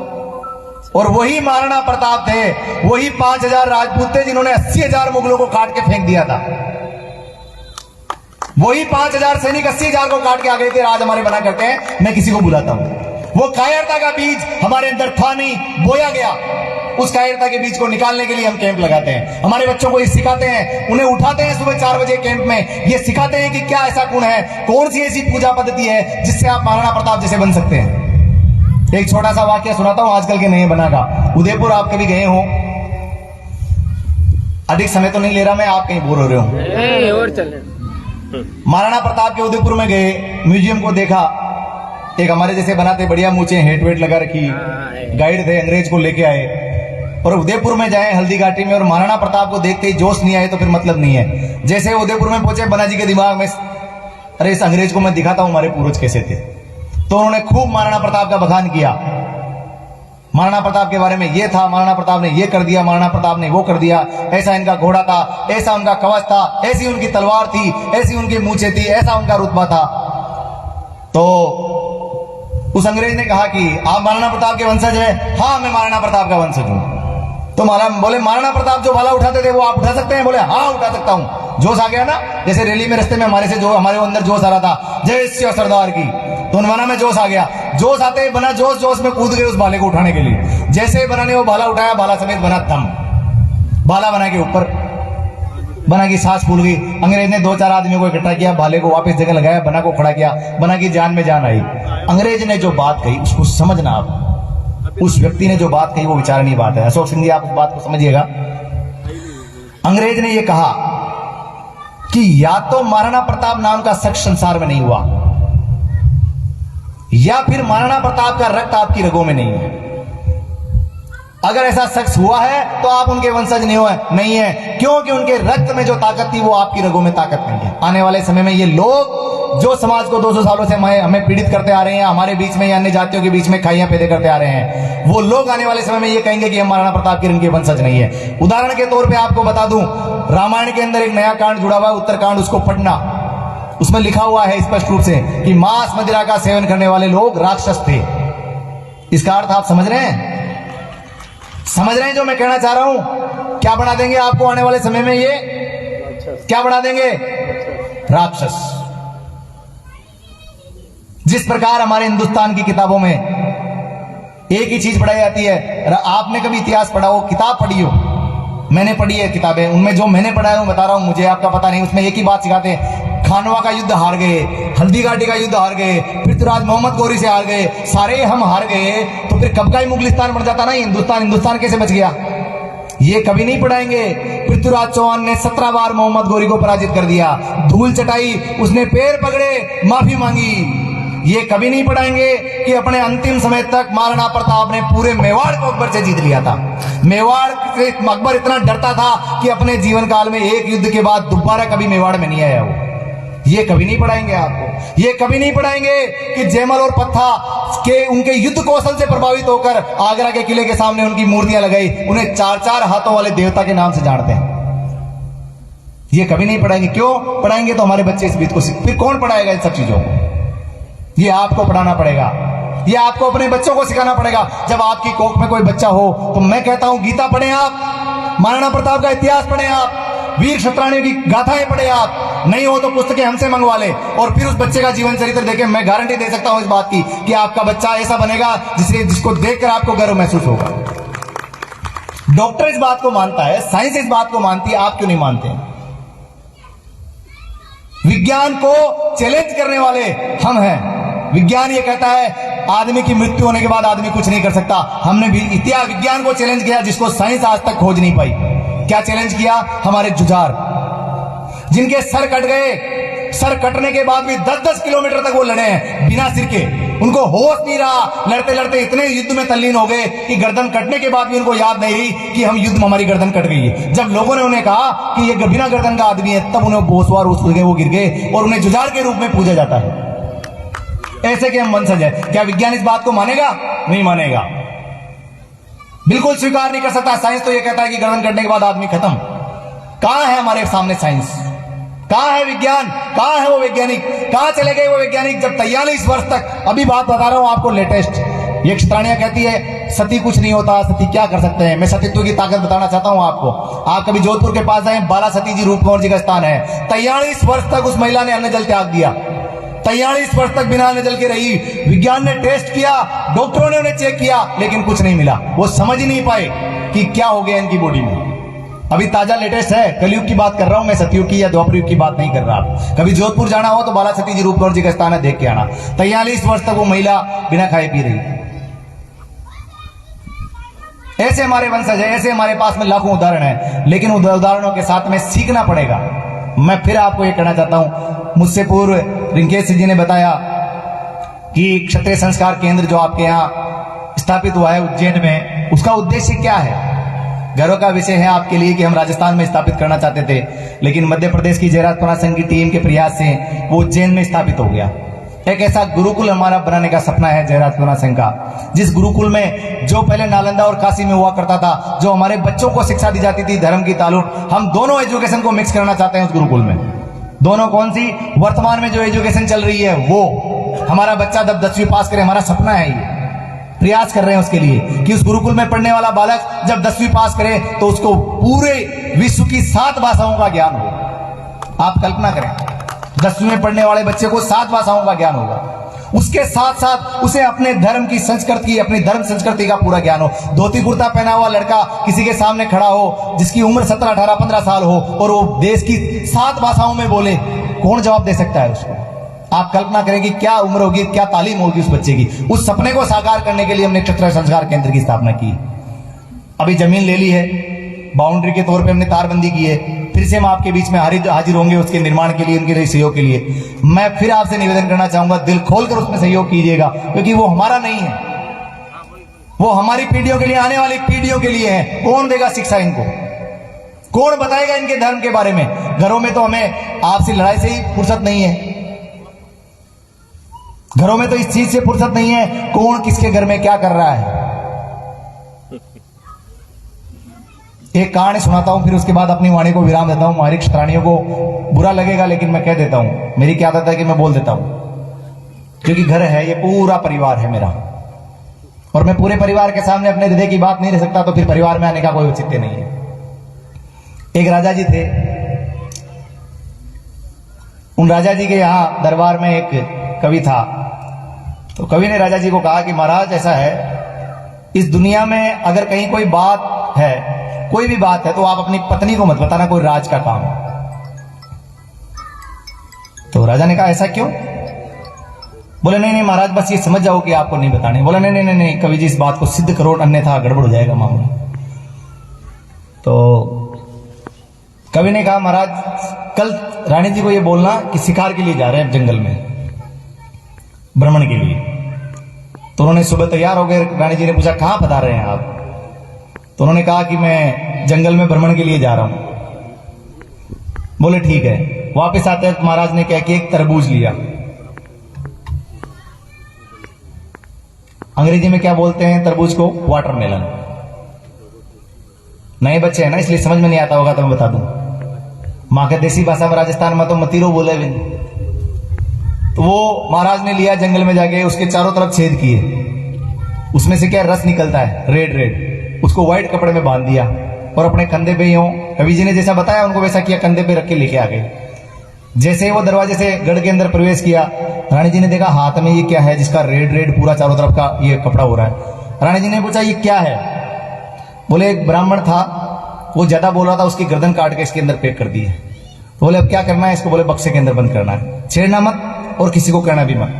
S2: और वही महाराणा प्रताप थे, वही 5,000 राजपूत थे जिन्होंने 80,000 मुगलों को काट के फेंक दिया था। वही 5,000 सैनिक 80,000 को काट के आ गए थे। आज हमारे बना करते हैं मैं किसी को बुलाता हूं। वो कायरता का बीज हमारे अंदर था नहीं, बोया गया। उस कायरता के बीज को निकालने के लिए हम कैंप लगाते हैं। हमारे बच्चों को ये सिखाते हैं, उन्हें उठाते हैं सुबह 4 बजे कैंप में, ये सिखाते हैं कि क्या ऐसा गुण है, कौन सी ऐसी पूजा पद्धति है जिससे आप महाराणा प्रताप जैसे बन सकते हैं। एक छोटा सा वाक्य सुनाता हूं आजकल के नए बना का। उदयपुर आप कभी गए हो? अधिक समय तो नहीं ले रहा मैं, आप कहीं बोर हो रहे हो।
S3: और चले
S2: महाराणा प्रताप के उदयपुर में गए, म्यूजियम को देखा, एक हमारे जैसे बनाते बढ़िया मूछें हेट वेट लगा रखी, गाइड थे, अंग्रेज को लेके आए। और उदयपुर में जाए हल्दी घाटी में और महाराणा प्रताप को देखते ही जोश नहीं आए तो फिर मतलब नहीं है। जैसे उदयपुर में पहुंचे, बना जी के दिमाग में अरे इस अंग्रेज को मैं दिखाता हूं हमारे पूर्वज कैसे थे। तो उन्होंने खूब महाराणा प्रताप का बखान किया, महाराणा प्रताप के बारे में ये था, महाराणा प्रताप ने ये कर दिया, महाराणा प्रताप ने वो कर दिया, ऐसा इनका घोड़ा था, ऐसा उनका कवच था, ऐसी उनकी तलवार थी, ऐसी उनकी मूछें थी, ऐसा उनका रुतबा था। तो उस अंग्रेज ने कहा कि आप महाराणा प्रताप के वंशज हैं? हाँ मैं महाराणा प्रताप का वंशज हूं। तो बोले महाराणा प्रताप जो भाला उठाते थे वो आप उठा सकते हैं? बोले हाँ उठा सकता हूं। जोश आ गया ना, जैसे रैली में रास्ते में हमारे अंदर जोश आ रहा था, जय श्री सरदार की, तो उनवाना में जोश आ गया। जोश आते ही बना जोश में कूद गए उस भाले को उठाने के लिए। जैसे ही बना ने वो भाला उठाया, भाला समेत बना थम, भाला बना के ऊपर, बना की सांस फूल गई। अंग्रेज ने 2-4 आदमियों को इकट्ठा किया, भाले को वापस जगह लगाया, बना को खड़ा किया, बना की जान में जान आई। अंग्रेज ने जो बात कही उसको समझना आप, उस व्यक्ति ने जो बात कही वो विचारणीय बात है। अशोक सिंह जी आप उस बात को समझिएगा। अंग्रेज ने ये कहा कि या तो महाराणा प्रताप नाम का शख्स संसार में नहीं हुआ, या फिर महाराणा प्रताप का रक्त आपकी रगों में नहीं है। अगर ऐसा शख्स हुआ है तो आप उनके वंशज नहीं है, क्योंकि उनके रक्त में जो ताकत थी वो आपकी रगों में ताकत नहीं है। आने वाले समय में ये लोग जो समाज को 200 सालों से हमें पीड़ित करते आ रहे हैं, हमारे बीच में या अन्य जातियों के बीच में खाइयां पैदा करते आ रहे हैं, वो लोग आने वाले समय में ये कहेंगे कि हम महाराणा प्रताप के इनके वंशज नहीं है। उदाहरण के तौर पे आपको बता दूं, रामायण के अंदर एक नया कांड जुड़ा हुआ है, उत्तरकांड, उसको पढ़ना। उसमें लिखा हुआ है स्पष्ट रूप से कि मांस मदिरा का सेवन करने वाले लोग राक्षस थे। इसका अर्थ आप समझ रहे हैं? समझ रहे हैं जो मैं कहना चाह रहा हूं? क्या बना देंगे आपको आने वाले समय में? ये क्या बना देंगे? राक्षस। जिस प्रकार हमारे हिंदुस्तान की किताबों में एक ही चीज पढ़ाई जाती है, आपने कभी इतिहास पढ़ा हो, किताब पढ़ी हो, मैंने पढ़ी है किताबें, उनमें जो मैंने पढ़ा है वो बता रहा हूं, मुझे आपका पता नहीं। उसमें एक ही बात सिखाते हैं, खानवा का युद्ध हार गए, हल्दी घाटी का युद्ध हार गए, पृथ्वीराज मोहम्मद गौरी से हार गए, सारे हम हार गए, तो फिर कब का ही मुगलिस्तान बन जाता ना हिंदुस्तान कैसे बच गया? ये कभी नहीं पढ़ाएंगे। पृथ्वीराज चौहान ने 17 बार मोहम्मद गौरी को पराजित कर दिया, धूल चटाई, उसने पैर पकड़े, माफी मांगी। ये कभी नहीं पढ़ाएंगे कि अपने अंतिम समय तक महाराणा प्रताप ने पूरे मेवाड़ को अकबर से जीत लिया था। मेवाड़ से अकबर इतना डरता था कि अपने जीवन काल में एक युद्ध के बाद दोबारा कभी मेवाड़ में नहीं आया वो। ये कभी नहीं पढ़ाएंगे आपको। ये कभी नहीं पढ़ाएंगे कि जयमल और पत्था के उनके युद्ध कौशल से प्रभावित होकर आगरा के किले के सामने उनकी मूर्तियां लगाई, उन्हें 4-4 हाथों वाले देवता के नाम से जानते हैं। ये कभी नहीं पढ़ाएंगे। क्यों पढ़ाएंगे? तो हमारे बच्चे इस बीत को फिर कौन पढ़ाएगा इन सब चीजों को? ये आपको पढ़ाना पड़ेगा, ये आपको अपने बच्चों को सिखाना पड़ेगा। जब आपकी कोख में कोई बच्चा हो तो मैं कहता हूं गीता पढ़ें आप, महाराणा प्रताप का इतिहास पढ़ें आप, वीर क्षत्राणियों की गाथाएं पढ़ें आप। नहीं हो तो पुस्तकें हमसे मंगवा ले और फिर उस बच्चे का जीवन चरित्र देखें। मैं गारंटी दे सकता हूं इस बात की कि आपका बच्चा ऐसा बनेगा जिसको देखकर आपको गर्व महसूस होगा। डॉक्टर इस बात को मानता है, साइंस इस बात को मानती है, आप क्यों नहीं मानते? विज्ञान को चैलेंज करने वाले हम हैं। विज्ञान ये कहता है आदमी की मृत्यु होने के बाद आदमी कुछ नहीं कर सकता। हमने भी इतिहास विज्ञान को चैलेंज किया जिसको साइंस आज तक खोज नहीं पाई। क्या चैलेंज किया? हमारे जुझार, जिनके सर कट गए, सर कटने के बाद भी 10-10 किलोमीटर तक वो लड़े हैं बिना सिर के, उनको होश नहीं रहा। लड़ते लड़ते इतने युद्ध में तल्लीन हो गए कि गर्दन कटने के बाद भी उनको याद नहीं रही कि हम युद्ध में हमारी गर्दन कट गई है। जब लोगों ने उन्हें कहा कि ये बिना गर्दन का आदमी है, तब उन्हें बेहोश गए, वो गिर गए और उन्हें जुझार के रूप में पूजा जाता है। ऐसे के हम वंशज है। क्या विज्ञान इस बात को मानेगा? नहीं मानेगा, बिल्कुल स्वीकार नहीं कर सकता। साइंस तो ये कहता है कि गर्दन कटने के बाद आदमी खत्म। कहां है हमारे सामने साइंस? कहां है विज्ञान? कहां है वो वैज्ञानिक? कहां चले गए वो वैज्ञानिक जब 43 वर्ष तक? अभी बात बता रहा हूं आपको लेटेस्ट। ये क्षत्राणियां कहती है सती कुछ नहीं होता, सती क्या कर सकते हैं। मैं सतीत्व की ताकत बताना चाहता हूं आपको। आप कभी जोधपुर के पास जाए, बाला सती जी रूपकुंवर जी का स्थान है। 43 वर्ष तक उस महिला ने अन्न जल त्याग दिया। 43 वर्ष तक बिना नजल के रही। विज्ञान ने टेस्ट किया, डॉक्टरों ने उन्हें चेक किया, लेकिन कुछ नहीं मिला। वो समझ ही नहीं पाए कि क्या हो गया इनकी बॉडी में। अभी ताजा लेटेस्ट है, कलयुग की बात कर रहा हूं मैं, सतयुग की या द्वापर युग की बात नहीं कर रहा। कभी जोधपुर जाना हो तो बाला सती जी रूप कौर जी का स्थान है, देख के आना। 43 वर्ष तक वो महिला बिना खाए पी रही। ऐसे हमारे वंशज है, ऐसे हमारे पास में लाखों उदाहरण है, लेकिन उदाहरणों के साथ में सीखना पड़ेगा। मैं फिर आपको ये कहना चाहता हूं, मुझसे पूर्व रिंकेश जी ने बताया कि क्षत्रिय संस्कार केंद्र जो आपके यहाँ स्थापित हुआ है उज्जैन में, उसका उद्देश्य क्या है। गर्व का विषय है आपके लिए कि हम राजस्थान में स्थापित करना चाहते थे, लेकिन मध्य प्रदेश की जयराज पुराण संघ की टीम के प्रयास से वो उज्जैन में स्थापित हो गया। एक ऐसा गुरुकुल हमारा बनाने का सपना है जयराज पुराण संघ का, जिस गुरुकुल में जो पहले नालंदा और काशी में हुआ करता था, जो हमारे बच्चों को शिक्षा दी जाती थी धर्म की ताल्लुक, हम दोनों एजुकेशन को मिक्स करना चाहते हैं उस गुरुकुल में। दोनों कौन सी? वर्तमान में जो एजुकेशन चल रही है वो, हमारा बच्चा जब 10वीं पास करे, हमारा सपना है ये, प्रयास कर रहे हैं उसके लिए कि उस गुरुकुल में पढ़ने वाला बालक जब 10वीं पास करे तो उसको पूरे विश्व की 7 भाषाओं का ज्ञान हो। आप कल्पना करें, 10वीं में पढ़ने वाले बच्चे को 7 भाषाओं का ज्ञान होगा। उसके साथ साथ उसे अपने धर्म की संस्कृति, अपनी धर्म संस्कृति का पूरा ज्ञान हो। धोती कुर्ता पहना हुआ लड़का किसी के सामने खड़ा हो, जिसकी उम्र 17, 18, 15 साल हो, और वो देश की 7 भाषाओं में बोले, कौन जवाब दे सकता है उसको? आप कल्पना करें कि क्या उम्र होगी, क्या तालीम होगी उस बच्चे की। उस सपने को साकार करने के लिए हमने क्षत्रिय संस्कार केंद्र की स्थापना की। अभी जमीन ले ली है, बाउंड्री के तौर पे हमने तारबंदी की है। फिर से हम आपके बीच में हाजिर होंगे उसके निर्माण के लिए, उनके लिए सहयोग के लिए। मैं फिर आपसे निवेदन करना चाहूंगा, दिल खोलकर उसमें सहयोग कीजिएगा, क्योंकि वो हमारा नहीं है, वो हमारी पीढ़ियों के लिए, आने वाली पीढ़ियों के लिए है। कौन देगा शिक्षा इनको? कौन बताएगा इनके धर्म के बारे में? घरों में तो हमें आपसी लड़ाई से ही फुर्सत नहीं है, घरों में तो इस चीज से फुर्सत नहीं है कौन किसके घर में क्या कर रहा है। एक कहानी सुनाता हूं, फिर उसके बाद अपनी वाणी को विराम देता हूं। हमारी क्षत्राणियों को बुरा लगेगा, लेकिन मैं कह देता हूं, मेरी क्या आदत है कि मैं बोल देता हूं, क्योंकि घर है, ये पूरा परिवार है मेरा, और मैं पूरे परिवार के सामने अपने हृदय की बात नहीं रह सकता, तो फिर परिवार में आने का कोई औचित्य नहीं है। एक राजा जी थे, उन राजा जी के यहां दरबार में एक कवि था। तो कवि ने राजा जी को कहा कि महाराज, ऐसा है, इस दुनिया में अगर कहीं कोई बात है, कोई भी बात है, तो आप अपनी पत्नी को मत बताना, कोई राज का काम है। तो राजा ने कहा ऐसा क्यों? बोले नहीं नहीं महाराज, बस ये समझ जाओ कि आपको नहीं बताने। बोला नहीं नहीं नहीं कवि जी, इस बात को सिद्ध करो, अन्यथा गड़बड़ हो जाएगा मामला। तो कवि ने कहा महाराज, कल रानी जी को ये बोलना कि शिकार के लिए जा रहे हैं जंगल में, भ्रमण के लिए। तो उन्होंने सुबह तैयार हो गए। रानी जी ने पूछा कहां बता रहे हैं आप? तो उन्होंने कहा कि मैं जंगल में भ्रमण के लिए जा रहा हूं। बोले ठीक है। वापस आते वक्त महाराज ने क्या कि एक तरबूज लिया। अंग्रेजी में क्या बोलते हैं तरबूज को? वाटरमेलन। नए बच्चे हैं ना, इसलिए समझ में नहीं आता होगा, तो मैं बता दूं। मां के देसी भाषा में राजस्थान में तो मतीरो बोले भी। तो वो महाराज ने लिया, जंगल में जाके उसके चारों तरफ छेद किए, उसमें से क्या रस निकलता है, रेड रेड, उसको व्हाइट कपड़े में बांध दिया और अपने कंधे पे यूं, कवि जी ने जैसा बताया उनको वैसा किया, कंधे पे रख के लेके आ गए। जैसे ही वो दरवाजे से गढ़ के अंदर प्रवेश किया, रानी जी ने देखा हाथ में ये क्या है जिसका रेड रेड पूरा चारों तरफ का ये कपड़ा हो रहा है। रानी जी ने पूछा ये क्या है? बोले एक ब्राह्मण था, वो ज्यादा बोल रहा था, उसकी गर्दन काट के इसके अंदर पैक कर दी है। तो बोले अब क्या करना है इसको? बोले बक्से के अंदर बंद करना है, छेड़ना मत और किसी को कहना भी मत।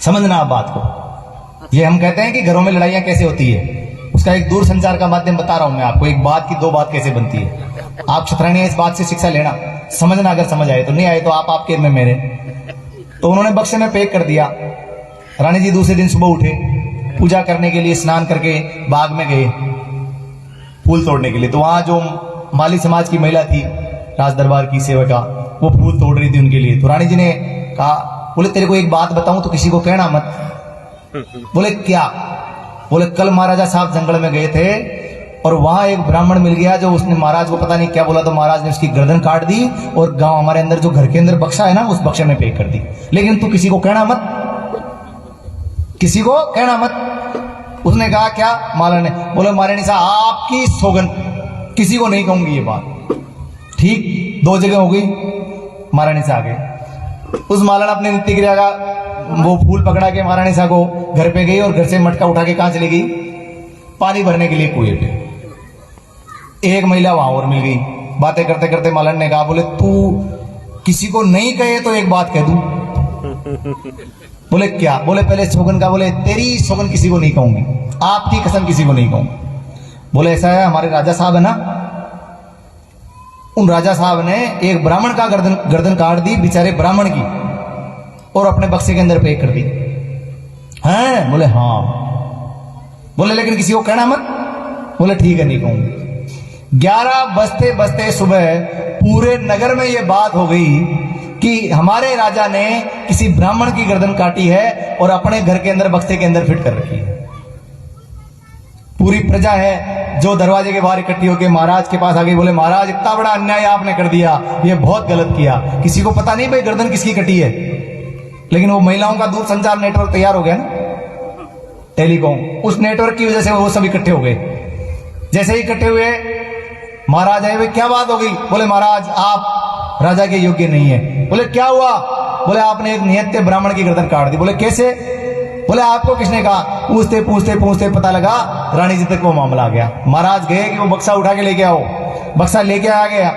S2: समझना आप बात को। ये हम कहते हैं कि घरों में लड़ाइयां कैसे होती है, उसका एक दूर संचार का माध्यम बता रहा हूं मैं आपको, एक बात की 2 बात कैसे बनती है। आप क्षत्रिय इस बात से शिक्षा लेना, समझना, अगर समझ आए तो, नहीं आए तो आप आपके में मेरे। तो उन्होंने बक्से में पैक कर दिया। रानी जी दूसरे दिन सुबह उठे, पूजा करने के लिए स्नान करके बाग में गए फूल तोड़ने के लिए। तो वहां जो माली समाज की महिला थी, राज दरबार की सेवका, वो फूल तोड़ रही थी उनके लिए। तो रानी जी ने कहा, बोले तेरे को एक बात बताऊं तो किसी को कहना मत। बोले क्या? बोले कल महाराजा साहब जंगल में गए थे और वहां एक ब्राह्मण मिल गया, जो उसने महाराज को पता नहीं क्या बोला, तो महाराज ने उसकी गर्दन काट दी और गांव हमारे अंदर जो घर के अंदर बक्सा है ना, उस बक्से में पैक कर दी। लेकिन तू किसी को कहना मत, किसी को कहना मत। उसने कहा क्या? माला ने। बोले महारानी साहब आपकी सौगन, किसी को नहीं कहूंगी ये बात। ठीक, 2 जगह हो गई, महारानी से आ गए। उस मालन अपनी नित्य क्रिया का वो फूल पकड़ा के महारानी साहब को घर पे गई और घर से मटका उठा के कहां चली गई? पानी भरने के लिए कुएं पे। एक महिला वहां और मिल गई। बातें करते करते मालन ने कहा, बोले तू किसी को नहीं कहे तो एक बात कह दूं। बोले क्या? बोले पहले सौगन का, बोले तेरी सौगन किसी को नहीं कहूंगी, आपकी कसम किसी को नहीं कहूंगी। बोले ऐसा है, हमारे राजा साहब है ना, उन राजा साहब ने एक ब्राह्मण का गर्दन काट दी, बेचारे ब्राह्मण की, और अपने बक्से के अंदर पैक कर दी हैं? बोले हाँ। बोले लेकिन किसी को कहना मत। बोले ठीक है, नहीं कहूंगी। 11 बजते बजते सुबह पूरे नगर में यह बात हो गई कि हमारे राजा ने किसी ब्राह्मण की गर्दन काटी है और अपने घर के अंदर बक्से के अंदर फिट कर रखी है। पूरी प्रजा है जो दरवाजे के बाहर इकट्ठी होकर महाराज के पास आ गई। बोले महाराज इतना बड़ा अन्याय आपने कर दिया, ये बहुत गलत किया। किसी को पता नहीं भाई गर्दन किसकी कटी है, लेकिन वो महिलाओं का दूरसंचार नेटवर्क तैयार हो गया ना, टेलीकॉम, उस नेटवर्क की वजह से वो सब इकट्ठे हो गए। जैसे ही इकट्ठे हुए महाराज आए, भाई क्या बात हो गई? बोले महाराज आप राजा के योग्य नहीं है। बोले क्या हुआ? बोले आपने एक निहत्थे ब्राह्मण की गर्दन काट दी। बोले कैसे? बोले आपको किसने कहा? पूछते पूछते पूछते पता लगा रानी जी तक वो मामला आ गया। महाराज गए कि वो बक्सा उठा के लेके आओ। बक्सा लेके आ गया,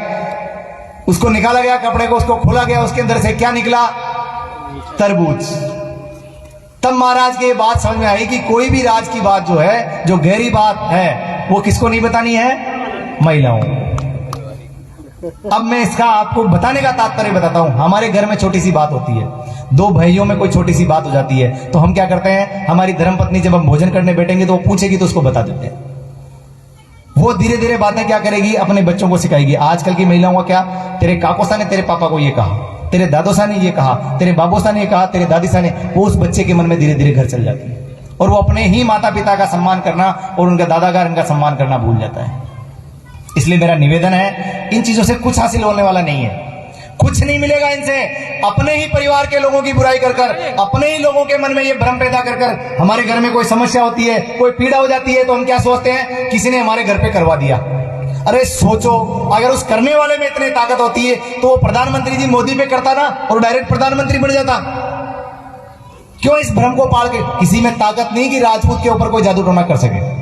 S2: उसको निकाला गया, कपड़े को उसको खोला गया, उसके अंदर से क्या निकला? तरबूज। तब महाराज की ये बात समझ में आई कि कोई भी राज की बात जो है, जो गहरी बात है, वो किसको नहीं बतानी है? महिलाओं। अब मैं इसका आपको बताने का तात्पर्य बताता हूं। हमारे घर में छोटी सी बात होती है, दो भाइयों में कोई छोटी सी बात हो जाती है, तो हम क्या करते हैं, हमारी धर्मपत्नी जब हम भोजन करने बैठेंगे तो वो पूछेगी तो उसको बता देते हैं। वो धीरे धीरे बातें क्या करेगी, अपने बच्चों को सिखाएगी। आजकल की महिलाओं का क्या, तेरे काकोसा ने तेरे पापा को ये कहा, तेरे दादोसा ने ये कहा, तेरे बाबोसा ने ये कहा, तेरे दादीसा ने, वो उस बच्चे के मन में धीरे धीरे घर चल जाती है और वो अपने ही माता पिता का सम्मान करना और उनका दादागार इनका सम्मान करना भूल जाता है। इसलिए मेरा निवेदन है, इन चीजों से कुछ हासिल होने वाला नहीं है, कुछ नहीं मिलेगा इनसे। अपने ही परिवार के लोगों की बुराई कर कर, अपने ही लोगों के मन में ये भ्रम पैदा कर कर, हमारे घर में कोई समस्या होती है, कोई पीड़ा हो जाती है, तो हम क्या सोचते हैं, किसी ने हमारे घर पे करवा दिया। अरे सोचो, अगर उस करने वाले में इतनी ताकत होती है तो वो प्रधानमंत्री जी मोदी पे करता ना और डायरेक्ट प्रधानमंत्री बन जाता। क्यों इस भ्रम को पाल के? किसी में ताकत नहीं कि राजपूत के ऊपर कोई जादू टोना कर सके।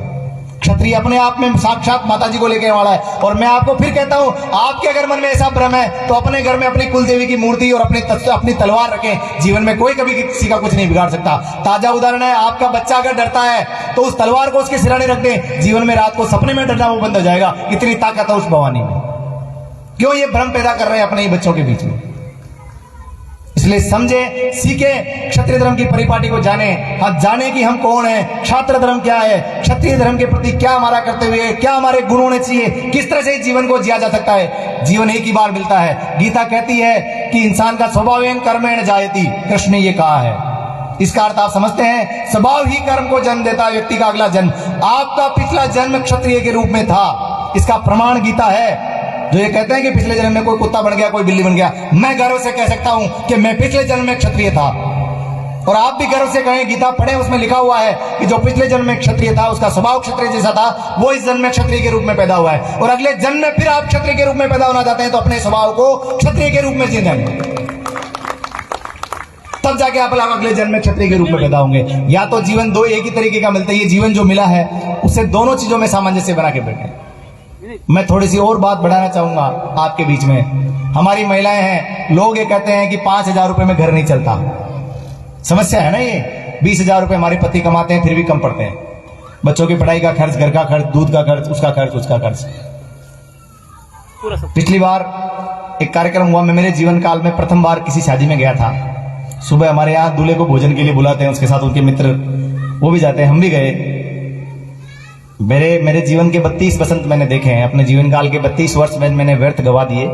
S2: क्षत्रिय अपने आप में साक्षात माता जी को लेके वाला है। और मैं आपको फिर कहता हूं, आपके अगर मन में ऐसा भ्रम है तो अपने घर में अपनी कुल देवी की मूर्ति और अपनी तलवार रखें। जीवन में कोई कभी किसी का कुछ नहीं बिगाड़ सकता। ताजा उदाहरण है, आपका बच्चा अगर डरता है तो उस तलवार को उसके सिराने रख दें, जीवन में रात को सपने में डरना वो बंद हो जाएगा। इतनी ताकत है उस भवानी में। क्यों ये भ्रम पैदा कर रहे हैं अपने ही बच्चों के बीच में? इसलिए समझे, सीखे, क्षत्रिय धर्म की परिपाटी को जाने, जाने कि हम कौन है, क्षात्र धर्म क्या है, क्षत्रिय धर्म के प्रति क्या हमारा कर्तव्य है, क्या हमारे गुण होने चाहिए, किस तरह से जीवन को जिया जा सकता है। जीवन एक ही बार मिलता है। गीता कहती है कि इंसान का स्वभावेन कर्मेण जायति, कृष्ण ने ये कहा है। इसका अर्थ आप समझते हैं, स्वभाव ही कर्म को जन्म देता है, व्यक्ति का अगला जन्म। आपका पिछला जन्म क्षत्रिय के रूप में था, इसका प्रमाण गीता है। जो ये कहते हैं कि पिछले जन्म में कोई कुत्ता बन गया, कोई बिल्ली बन गया, मैं गर्व से कह सकता हूं कि मैं पिछले जन्म में क्षत्रिय था। और आप भी गर्व से कहें, गीता पढ़े, उसमें लिखा हुआ है कि जो पिछले जन्म में क्षत्रिय था, उसका स्वभाव क्षत्रिय जैसा था, वो इस जन्म में क्षत्रिय के रूप में पैदा हुआ है। और अगले जन्म में फिर आप क्षत्रिय के रूप में पैदा होना चाहते हैं तो अपने स्वभाव को क्षत्रिय के रूप में जी जाएंगे, तब जाके आप अगले जन्म में क्षत्रिय के रूप में पैदा होंगे। या तो जीवन दो एक ही तरीके का मिलता है, ये जीवन जो मिला है उससे दोनों चीजों में सामंजस्य बना के बैठे। मैं थोड़ी सी और बात बढ़ाना चाहूंगा आपके बीच में। हमारी महिलाएं हैं, लोग ये कहते हैं कि 5,000 रुपए में घर नहीं चलता। समस्या है ना ये। 20,000 रुपए हमारे पति कमाते हैं, फिर भी कम पड़ते हैं। बच्चों की पढ़ाई का खर्च, घर का खर्च, दूध का खर्च, उसका खर्च, उसका खर्च। पिछली बार एक कार्यक्रम हुआ, मैं मेरे जीवन काल में प्रथम बार किसी शादी में गया था। सुबह हमारे यहाँ दूल्हे को भोजन के लिए बुलाते हैं, उसके साथ उनके मित्र वो भी जाते हैं, हम भी गए। मेरे जीवन के 32 बसंत मैंने देखे हैं। अपने जीवन काल के 32 वर्ष में मैंने व्यर्थ गवा दिए,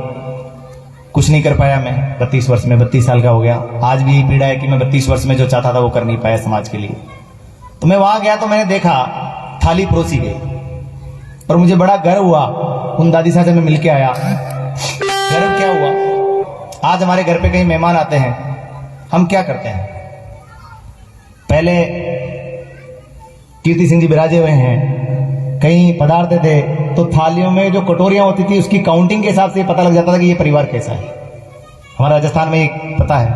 S2: कुछ नहीं कर पाया। मैं 32 वर्ष में 32 साल का हो गया। आज भी यही पीड़ा है कि मैं 32 वर्ष में जो चाहता था वो कर नहीं पाया समाज के लिए। तो मैं वहां गया तो मैंने देखा थाली परोसी गई और मुझे बड़ा गर्व हुआ। उन दादी साहब से मैं मिलके आया। गर्व क्या हुआ, आज हमारे घर पे कहीं मेहमान आते हैं, हम क्या करते हैं? पहले कीर्ति सिंह जी विराजे हुए हैं, कहीं पधारते थे तो थालियों में जो कटोरियां होती थी उसकी काउंटिंग के हिसाब से पता लग जाता था कि ये परिवार कैसा है। हमारा राजस्थान में एक पता है,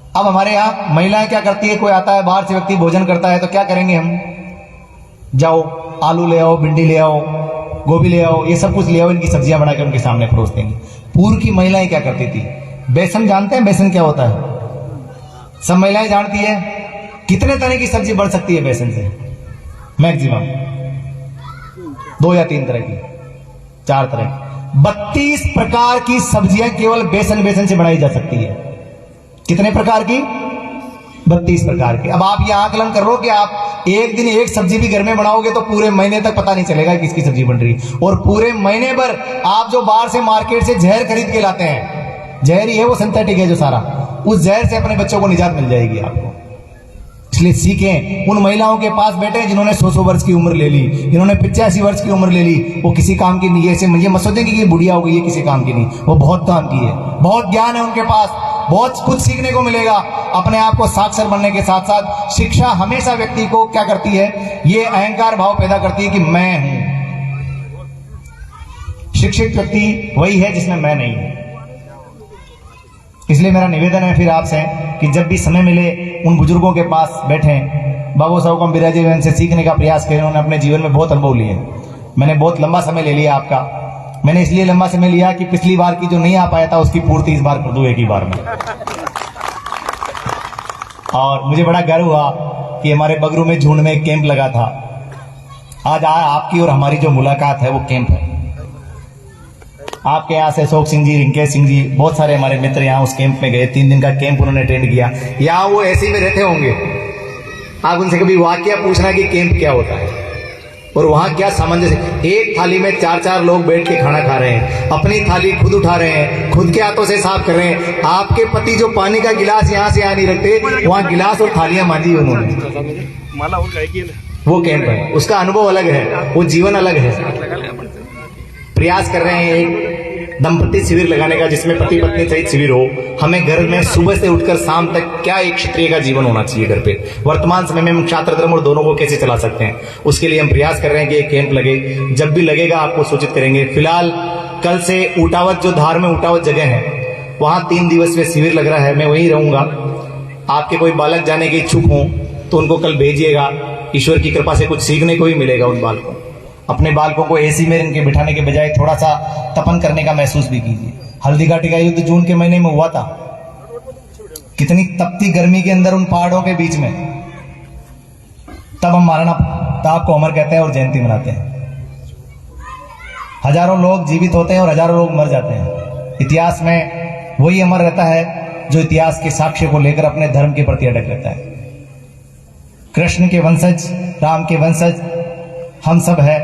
S2: अब हमारे यहाँ महिलाएं क्या करती है, कोई आता है बाहर से व्यक्ति भोजन करता है तो क्या करेंगे हम, जाओ आलू ले आओ, भिंडी ले आओ, गोभी ले आओ, ये सब कुछ ले आओ, इनकी सब्जियां बनाकर उनके सामने परोस देंगे। पूर्व की महिलाएं क्या करती थी, बेसन जानते हैं बेसन क्या होता है, सब महिलाएं जानती है। कितने तरह की सब्जी बन सकती है बेसन से, मैक्सिमम 2 या 3 तरह की, 4 तरह, 32 प्रकार की सब्जियां केवल बेसन से बनाई जा सकती है। कितने प्रकार की, 32 प्रकार की। अब आप ये आकलन कर लो कि आप एक दिन एक सब्जी भी घर में बनाओगे तो पूरे महीने तक पता नहीं चलेगा किसकी सब्जी बन रही है। और पूरे महीने भर आप जो बाहर से मार्केट से जहर खरीद के लाते हैं, जहर ही है वो, सिंथेटिक है जो सारा, उस जहर से अपने बच्चों को निजात मिल जाएगी आपको। इसलिए सीखें उन महिलाओं के पास बैठे जिन्होंने 100 वर्ष की उम्र ले ली, जिन्होंने 85 वर्ष की उम्र ले ली, वो किसी काम की नहीं है। ऐसे मुझे मत सोचें कि ये बुढ़िया हो गई, ये किसी काम की नहीं, वो बहुत काम की है, बहुत ज्ञान है उनके पास, बहुत कुछ सीखने को मिलेगा। अपने आप को साक्षर बनने के साथ साथ शिक्षा हमेशा व्यक्ति को क्या करती है, ये अहंकार भाव पैदा करती है कि मैं हूं। शिक्षित व्यक्ति वही है जिसमें मैं नहीं हूं। इसलिए मेरा निवेदन है फिर आपसे कि जब भी समय मिले उन बुजुर्गों के पास बैठें, बाबू साहब को हम बिराजे हुए उनसे सीखने का प्रयास करें। उन्होंने अपने जीवन में बहुत अनुभव लिए। मैंने बहुत लंबा समय ले लिया आपका, मैंने इसलिए लंबा समय लिया कि पिछली बार की जो नहीं आ पाया था उसकी पूर्ति इस बार कर दूं एक ही बार में। और मुझे बड़ा गर्व हुआ कि हमारे बगरू में झुंड में एक कैंप लगा था। आज आपकी और हमारी जो मुलाकात है वो कैंप है। आपके यहाँ से अशोक सिंह जी, रिंकेश सिंह जी, बहुत सारे हमारे मित्र यहाँ उस कैंप में गए। 3 दिन का कैंप उन्होंने अटेंड किया। यहाँ वो ऐसे ही में रहते होंगे, आप उनसे कभी वाकया पूछना कि कैंप क्या होता है और वहां क्या सामंजस्य। एक थाली में 4-4 लोग बैठ के खाना खा रहे हैं, अपनी थाली खुद उठा रहे हैं, खुद के हाथों से साफ कर रहे हैं। आपके पति जो पानी का गिलास यहाँ से यहाँ नहीं रखते, वहां गिलास और थालियां मांजी उन्होंने। वो कैंप है, उसका अनुभव अलग है, वो जीवन अलग है। प्रयास कर रहे हैं एक दंपति शिविर लगाने का जिसमें पति पत्नी सहित शिविर हो। हमें घर में सुबह से उठकर शाम तक क्या एक क्षत्रिय का जीवन होना चाहिए घर पे, वर्तमान समय में हम क्षात्र धर्म और दोनों को कैसे चला सकते हैं, उसके लिए हम प्रयास कर रहे हैं कि एक कैंप लगे। जब भी लगेगा आपको सूचित करेंगे। फिलहाल कल से ऊटावत, जो धार में ऊटावत जगह है, वहां 3 दिवसीय शिविर लग रहा है, मैं वहीं रहूंगा। आपके कोई बालक जाने के इच्छुक हो तो उनको कल भेजिएगा। ईश्वर की कृपा से कुछ सीखने को ही मिलेगा उन बालकों। अपने बालकों को एसी में इनके बिठाने के बजाय थोड़ा सा तपन करने का महसूस भी कीजिए। हल्दी घाटी का युद्ध जून के महीने में हुआ था। कितनी तपती गर्मी के अंदर उन पहाड़ों के बीच में, तब हम महाराणा प्रताप को अमर कहते हैं और जयंती मनाते हैं। हजारों लोग जीवित होते हैं और हजारों लोग मर जाते हैं। इतिहास में वही अमर रहता है जो इतिहास के साक्ष्य को लेकर अपने धर्म के प्रति अटक रहता है। कृष्ण के वंशज, राम के वंशज हम सब है।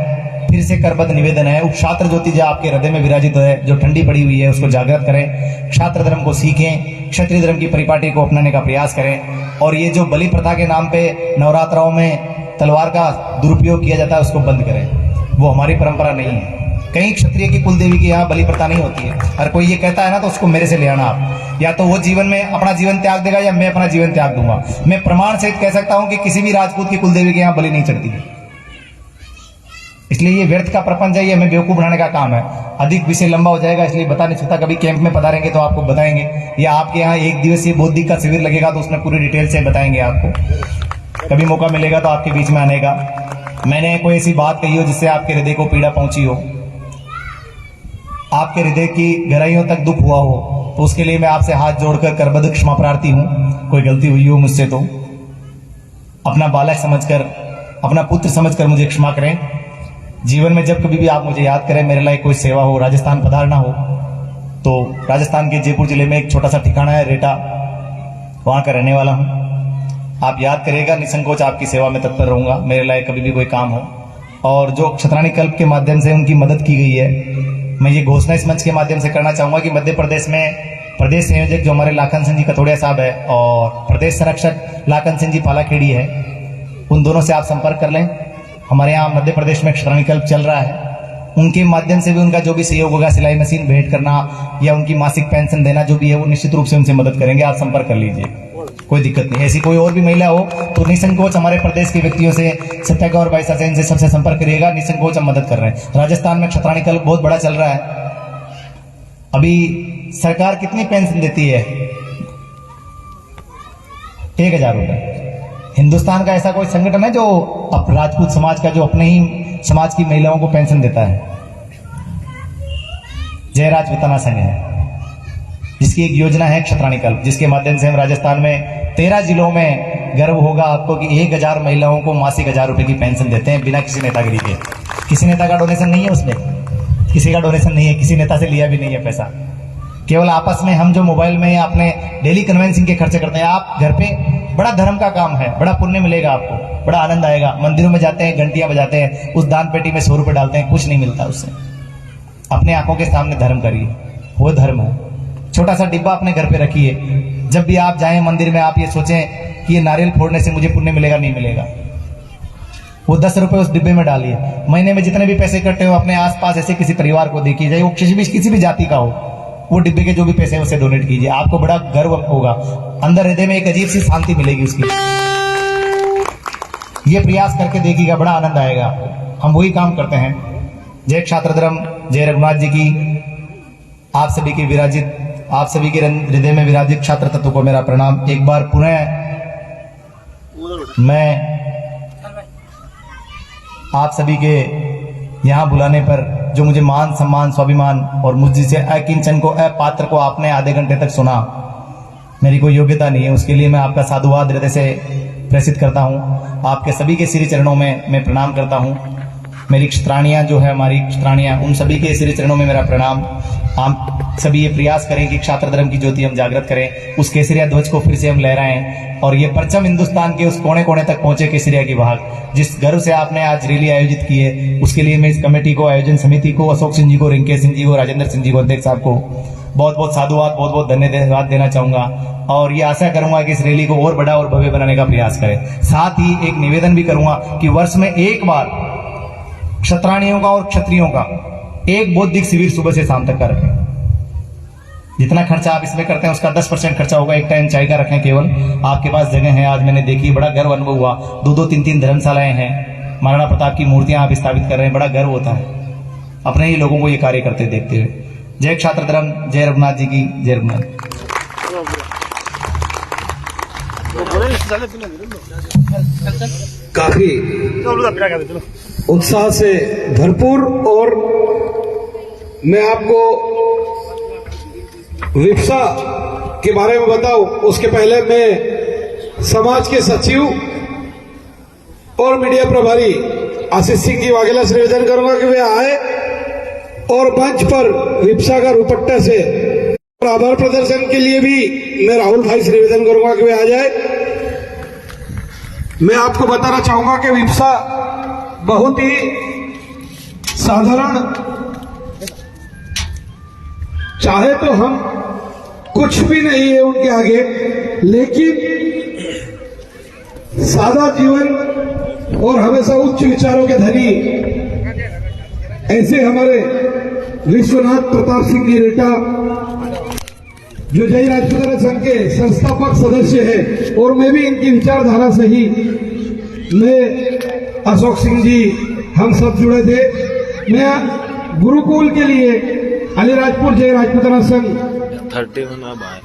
S2: फिर से करबद्ध निवेदन है, उपक्षात्र ज्योति जो आपके हृदय में विराजित है, जो ठंडी पड़ी हुई है, उसको जागृत करें। क्षात्र धर्म को सीखें, क्षत्रिय धर्म की परिपाटी को अपनाने का प्रयास करें। और ये जो बलि प्रथा के नाम पे नवरात्राओं में तलवार का दुरुपयोग किया जाता है उसको बंद करें। वो हमारी परंपरा नहीं है। कहीं क्षत्रिय की कुलदेवी की यहाँ बलि प्रथा नहीं होती है। अगर कोई ये कहता है ना तो उसको मेरे से ले आना आप। या तो वो जीवन में अपना जीवन त्याग देगा या मैं अपना जीवन त्याग दूंगा। मैं प्रमाण सहित कह सकता हूं कि किसी भी राजपूत की कुलदेवी के यहाँ बलि नहीं चढ़ती है। इसलिए ये व्यर्थ का प्रपंच है, ये हमें बेवकूफ बनाने का काम है। अधिक विषय लंबा हो जाएगा इसलिए बता नहीं सकता। कभी कैंप में पधारेंगे तो आपको बताएंगे, या आपके यहाँ 1 दिवसीय बौद्धिक का शिविर लगेगा तो उसमें पूरी डिटेल से बताएंगे आपको। कभी मौका मिलेगा तो आपके बीच में आने का। मैंने कोई ऐसी बात कही हो जिससे आपके हृदय को पीड़ा पहुंची हो, आपके हृदय की गहराइयों तक दुख हुआ हो, तो उसके लिए मैं आपसे हाथ जोड़कर करबद्ध क्षमा प्रार्थी हूं। कोई गलती हुई हो मुझसे तो अपना बालक समझकर, अपना पुत्र समझकर मुझे क्षमा करें। जीवन में जब कभी भी आप मुझे याद करें, मेरे लिए कोई सेवा हो, राजस्थान पधारना हो, तो राजस्थान के जयपुर जिले में एक छोटा सा ठिकाना है रेटा, वहां का रहने वाला हूं। आप याद करिएगा, निसंकोच आपकी सेवा में तत्पर रहूंगा। मेरे लिए कभी भी कोई काम हो, और जो क्षत्राणी कल्प के माध्यम से उनकी मदद की गई है, मैं ये घोषणा इस मंच के माध्यम से करना चाहूंगा कि मध्य प्रदेश में प्रदेश संयोजक जो हमारे लाखन सिंह जी कथोड़िया साहब है और प्रदेश संरक्षक लाखन सिंह जी पालाखेड़ी है, उन दोनों से आप संपर्क कर लें। हमारे यहाँ मध्य प्रदेश में क्षत्राणी कल्प चल रहा है, उनके माध्यम से भी उनका जो भी सहयोग होगा, सिलाई मशीन भेंट करना या उनकी मासिक पेंशन देना जो भी है, वो निश्चित रूप से उनसे मदद करेंगे। आप संपर्क कर लीजिए, कोई दिक्कत नहीं। ऐसी कोई और भी महिला हो तो निसंकोच हमारे प्रदेश के व्यक्तियों से, सत्यागौर भाई से, इनसे सबसे संपर्क करिएगा। निसंकोच हम मदद कर रहे हैं। राजस्थान में क्षत्राणी कल्प बहुत बड़ा चल रहा है। अभी सरकार कितनी पेंशन देती है? 1,000 रुपए। हिंदुस्तान का ऐसा कोई संगठन है जो राजपूत समाज का जो अपने ही समाज की महिलाओं को पेंशन देता है? जय राजपूताना संघ है, जिसकी एक योजना है क्षत्राणी कल्प, जिसके माध्यम से हम राजस्थान में 13 जिलों में गर्व होगा आपको कि 1,000 महिलाओं को मासिक 1,000 रुपए की पेंशन देते हैं बिना किसी नेतागिरी के। किसी नेता का डोनेशन नहीं है उसमें, किसी का डोनेशन नहीं है, किसी नेता से लिया भी नहीं है पैसा। केवल आपस में हम जो मोबाइल में अपने डेली कन्वेंसिंग के खर्चे करते हैं, आप घर पे बड़ा धर्म का काम है, बड़ा पुण्य मिलेगा आपको, बड़ा आनंद आएगा। मंदिरों में जाते हैं, घंटियां बजाते हैं, उस दान पेटी में 100 रुपए डालते हैं, कुछ नहीं मिलता उससे। अपने आंखों के सामने धर्म करिए, वो धर्म है। छोटा सा डिब्बा अपने घर पे रखिए, जब भी आप जाएं मंदिर में आप ये सोचें कि ये नारियल फोड़ने से मुझे पुण्य मिलेगा, नहीं मिलेगा। वो 10 रुपए उस डिब्बे में डालिए। महीने में जितने भी पैसे इकट्ठे हो अपने आसपास ऐसे किसी परिवार को देखिए, चाहे वो किसी भी जाति का हो, वो डिब्बे के जो भी पैसे हैं उसे डोनेट कीजिए। आपको बड़ा गर्व होगा, अंदर हृदय में एक अजीब सी शांति मिलेगी उसकी। ये प्रयास करके देखिएगा, बड़ा आनंद आएगा आपको। हम वही काम करते हैं। जय क्षात्र धर्म, जय रघुनाथ जी की। आप सभी के विराजित, आप सभी के हृदय में विराजित छात्र तत्व को मेरा प्रणाम। एक बार पुनः मैं आप सभी के यहां बुलाने पर जो मुझे मान सम्मान स्वाभिमान और मुझसे अकिंचन को अपात्र को आपने आधे घंटे तक सुना, मेरी कोई योग्यता नहीं है, उसके लिए मैं आपका साधुवाद हृदय से प्रेषित करता हूं। आपके सभी के श्री चरणों में मैं प्रणाम करता हूं। मेरी क्षत्राणियां जो है, हमारी क्षत्राणियां, उन सभी के श्री चरणों में मेरा प्रणाम। हम सभी ये प्रयास करें कि क्षात्र धर्म की ज्योति हम जागृत करें, उस केसरिया ध्वज को फिर से हम लहराएं और ये परचम हिंदुस्तान के उस कोने कोने तक पहुंचे केसरिया की भाग। जिस गर्व से आपने आज रैली आयोजित की है, उसके लिए मैं इस कमेटी को, आयोजन समिति को, अशोक सिंह जी को, रिंकेश सिंह जी को, राजेंद्र सिंह जी को, अध्यक्ष साहब को बहुत बहुत साधुवाद, बहुत बहुत धन्यवाद देना चाहूंगा। और ये आशा करूंगा कि इस रैली को और बड़ा और भव्य बनाने का प्रयास करें। साथ ही एक निवेदन भी करूंगा कि वर्ष में एक बार क्षत्राणियों का और क्षत्रियों का एक बौद्धिक शिविर सुबह से शाम तक का रखें। जितना खर्चा आप इसमें करते हैं उसका 10% खर्चा होगा। एक टाइम चाय का रखें केवल। आपके पास जगह है, आज मैंने देखी, बड़ा गर्व अनुभव हुआ। 2-2, 3-3 धर्मशालाएं हैं, महाराणा प्रताप की मूर्तियां आप स्थापित कर रहे हैं, बड़ा गर्व होता है अपने ही लोगों को ये कार्य करते देखते हुए। जय क्षात्र धर्म, जय रघुनाथ जी की, जय रघुनाथ।
S1: काफी उत्साह से भरपूर, और मैं आपको विप्सा के बारे में बताऊं उसके पहले मैं समाज के सचिव और मीडिया प्रभारी आशीष सिंह जी वाघेला से निवेदन करूंगा कि वे आए और मंच पर विप्सा का रुपट्टा से आभार प्रदर्शन के लिए भी मैं राहुल भाई से निवेदन करूंगा कि वे आ जाए। मैं आपको बताना चाहूंगा कि विप्सा बहुत ही साधारण, चाहे तो हम कुछ भी नहीं है उनके आगे, लेकिन सादा जीवन और हमेशा उच्च विचारों के धनी ऐसे हमारे विश्वनाथ प्रताप सिंह जी रेटा, जो जय राजपूताना संघ के संस्थापक सदस्य है, और मैं भी इनकी विचारधारा से ही मैं अशोक सिंह जी हम सब जुड़े थे। मैं गुरुकुल के लिए अलीराजपुर जय राजपूताना संघ
S3: 31 अब आए।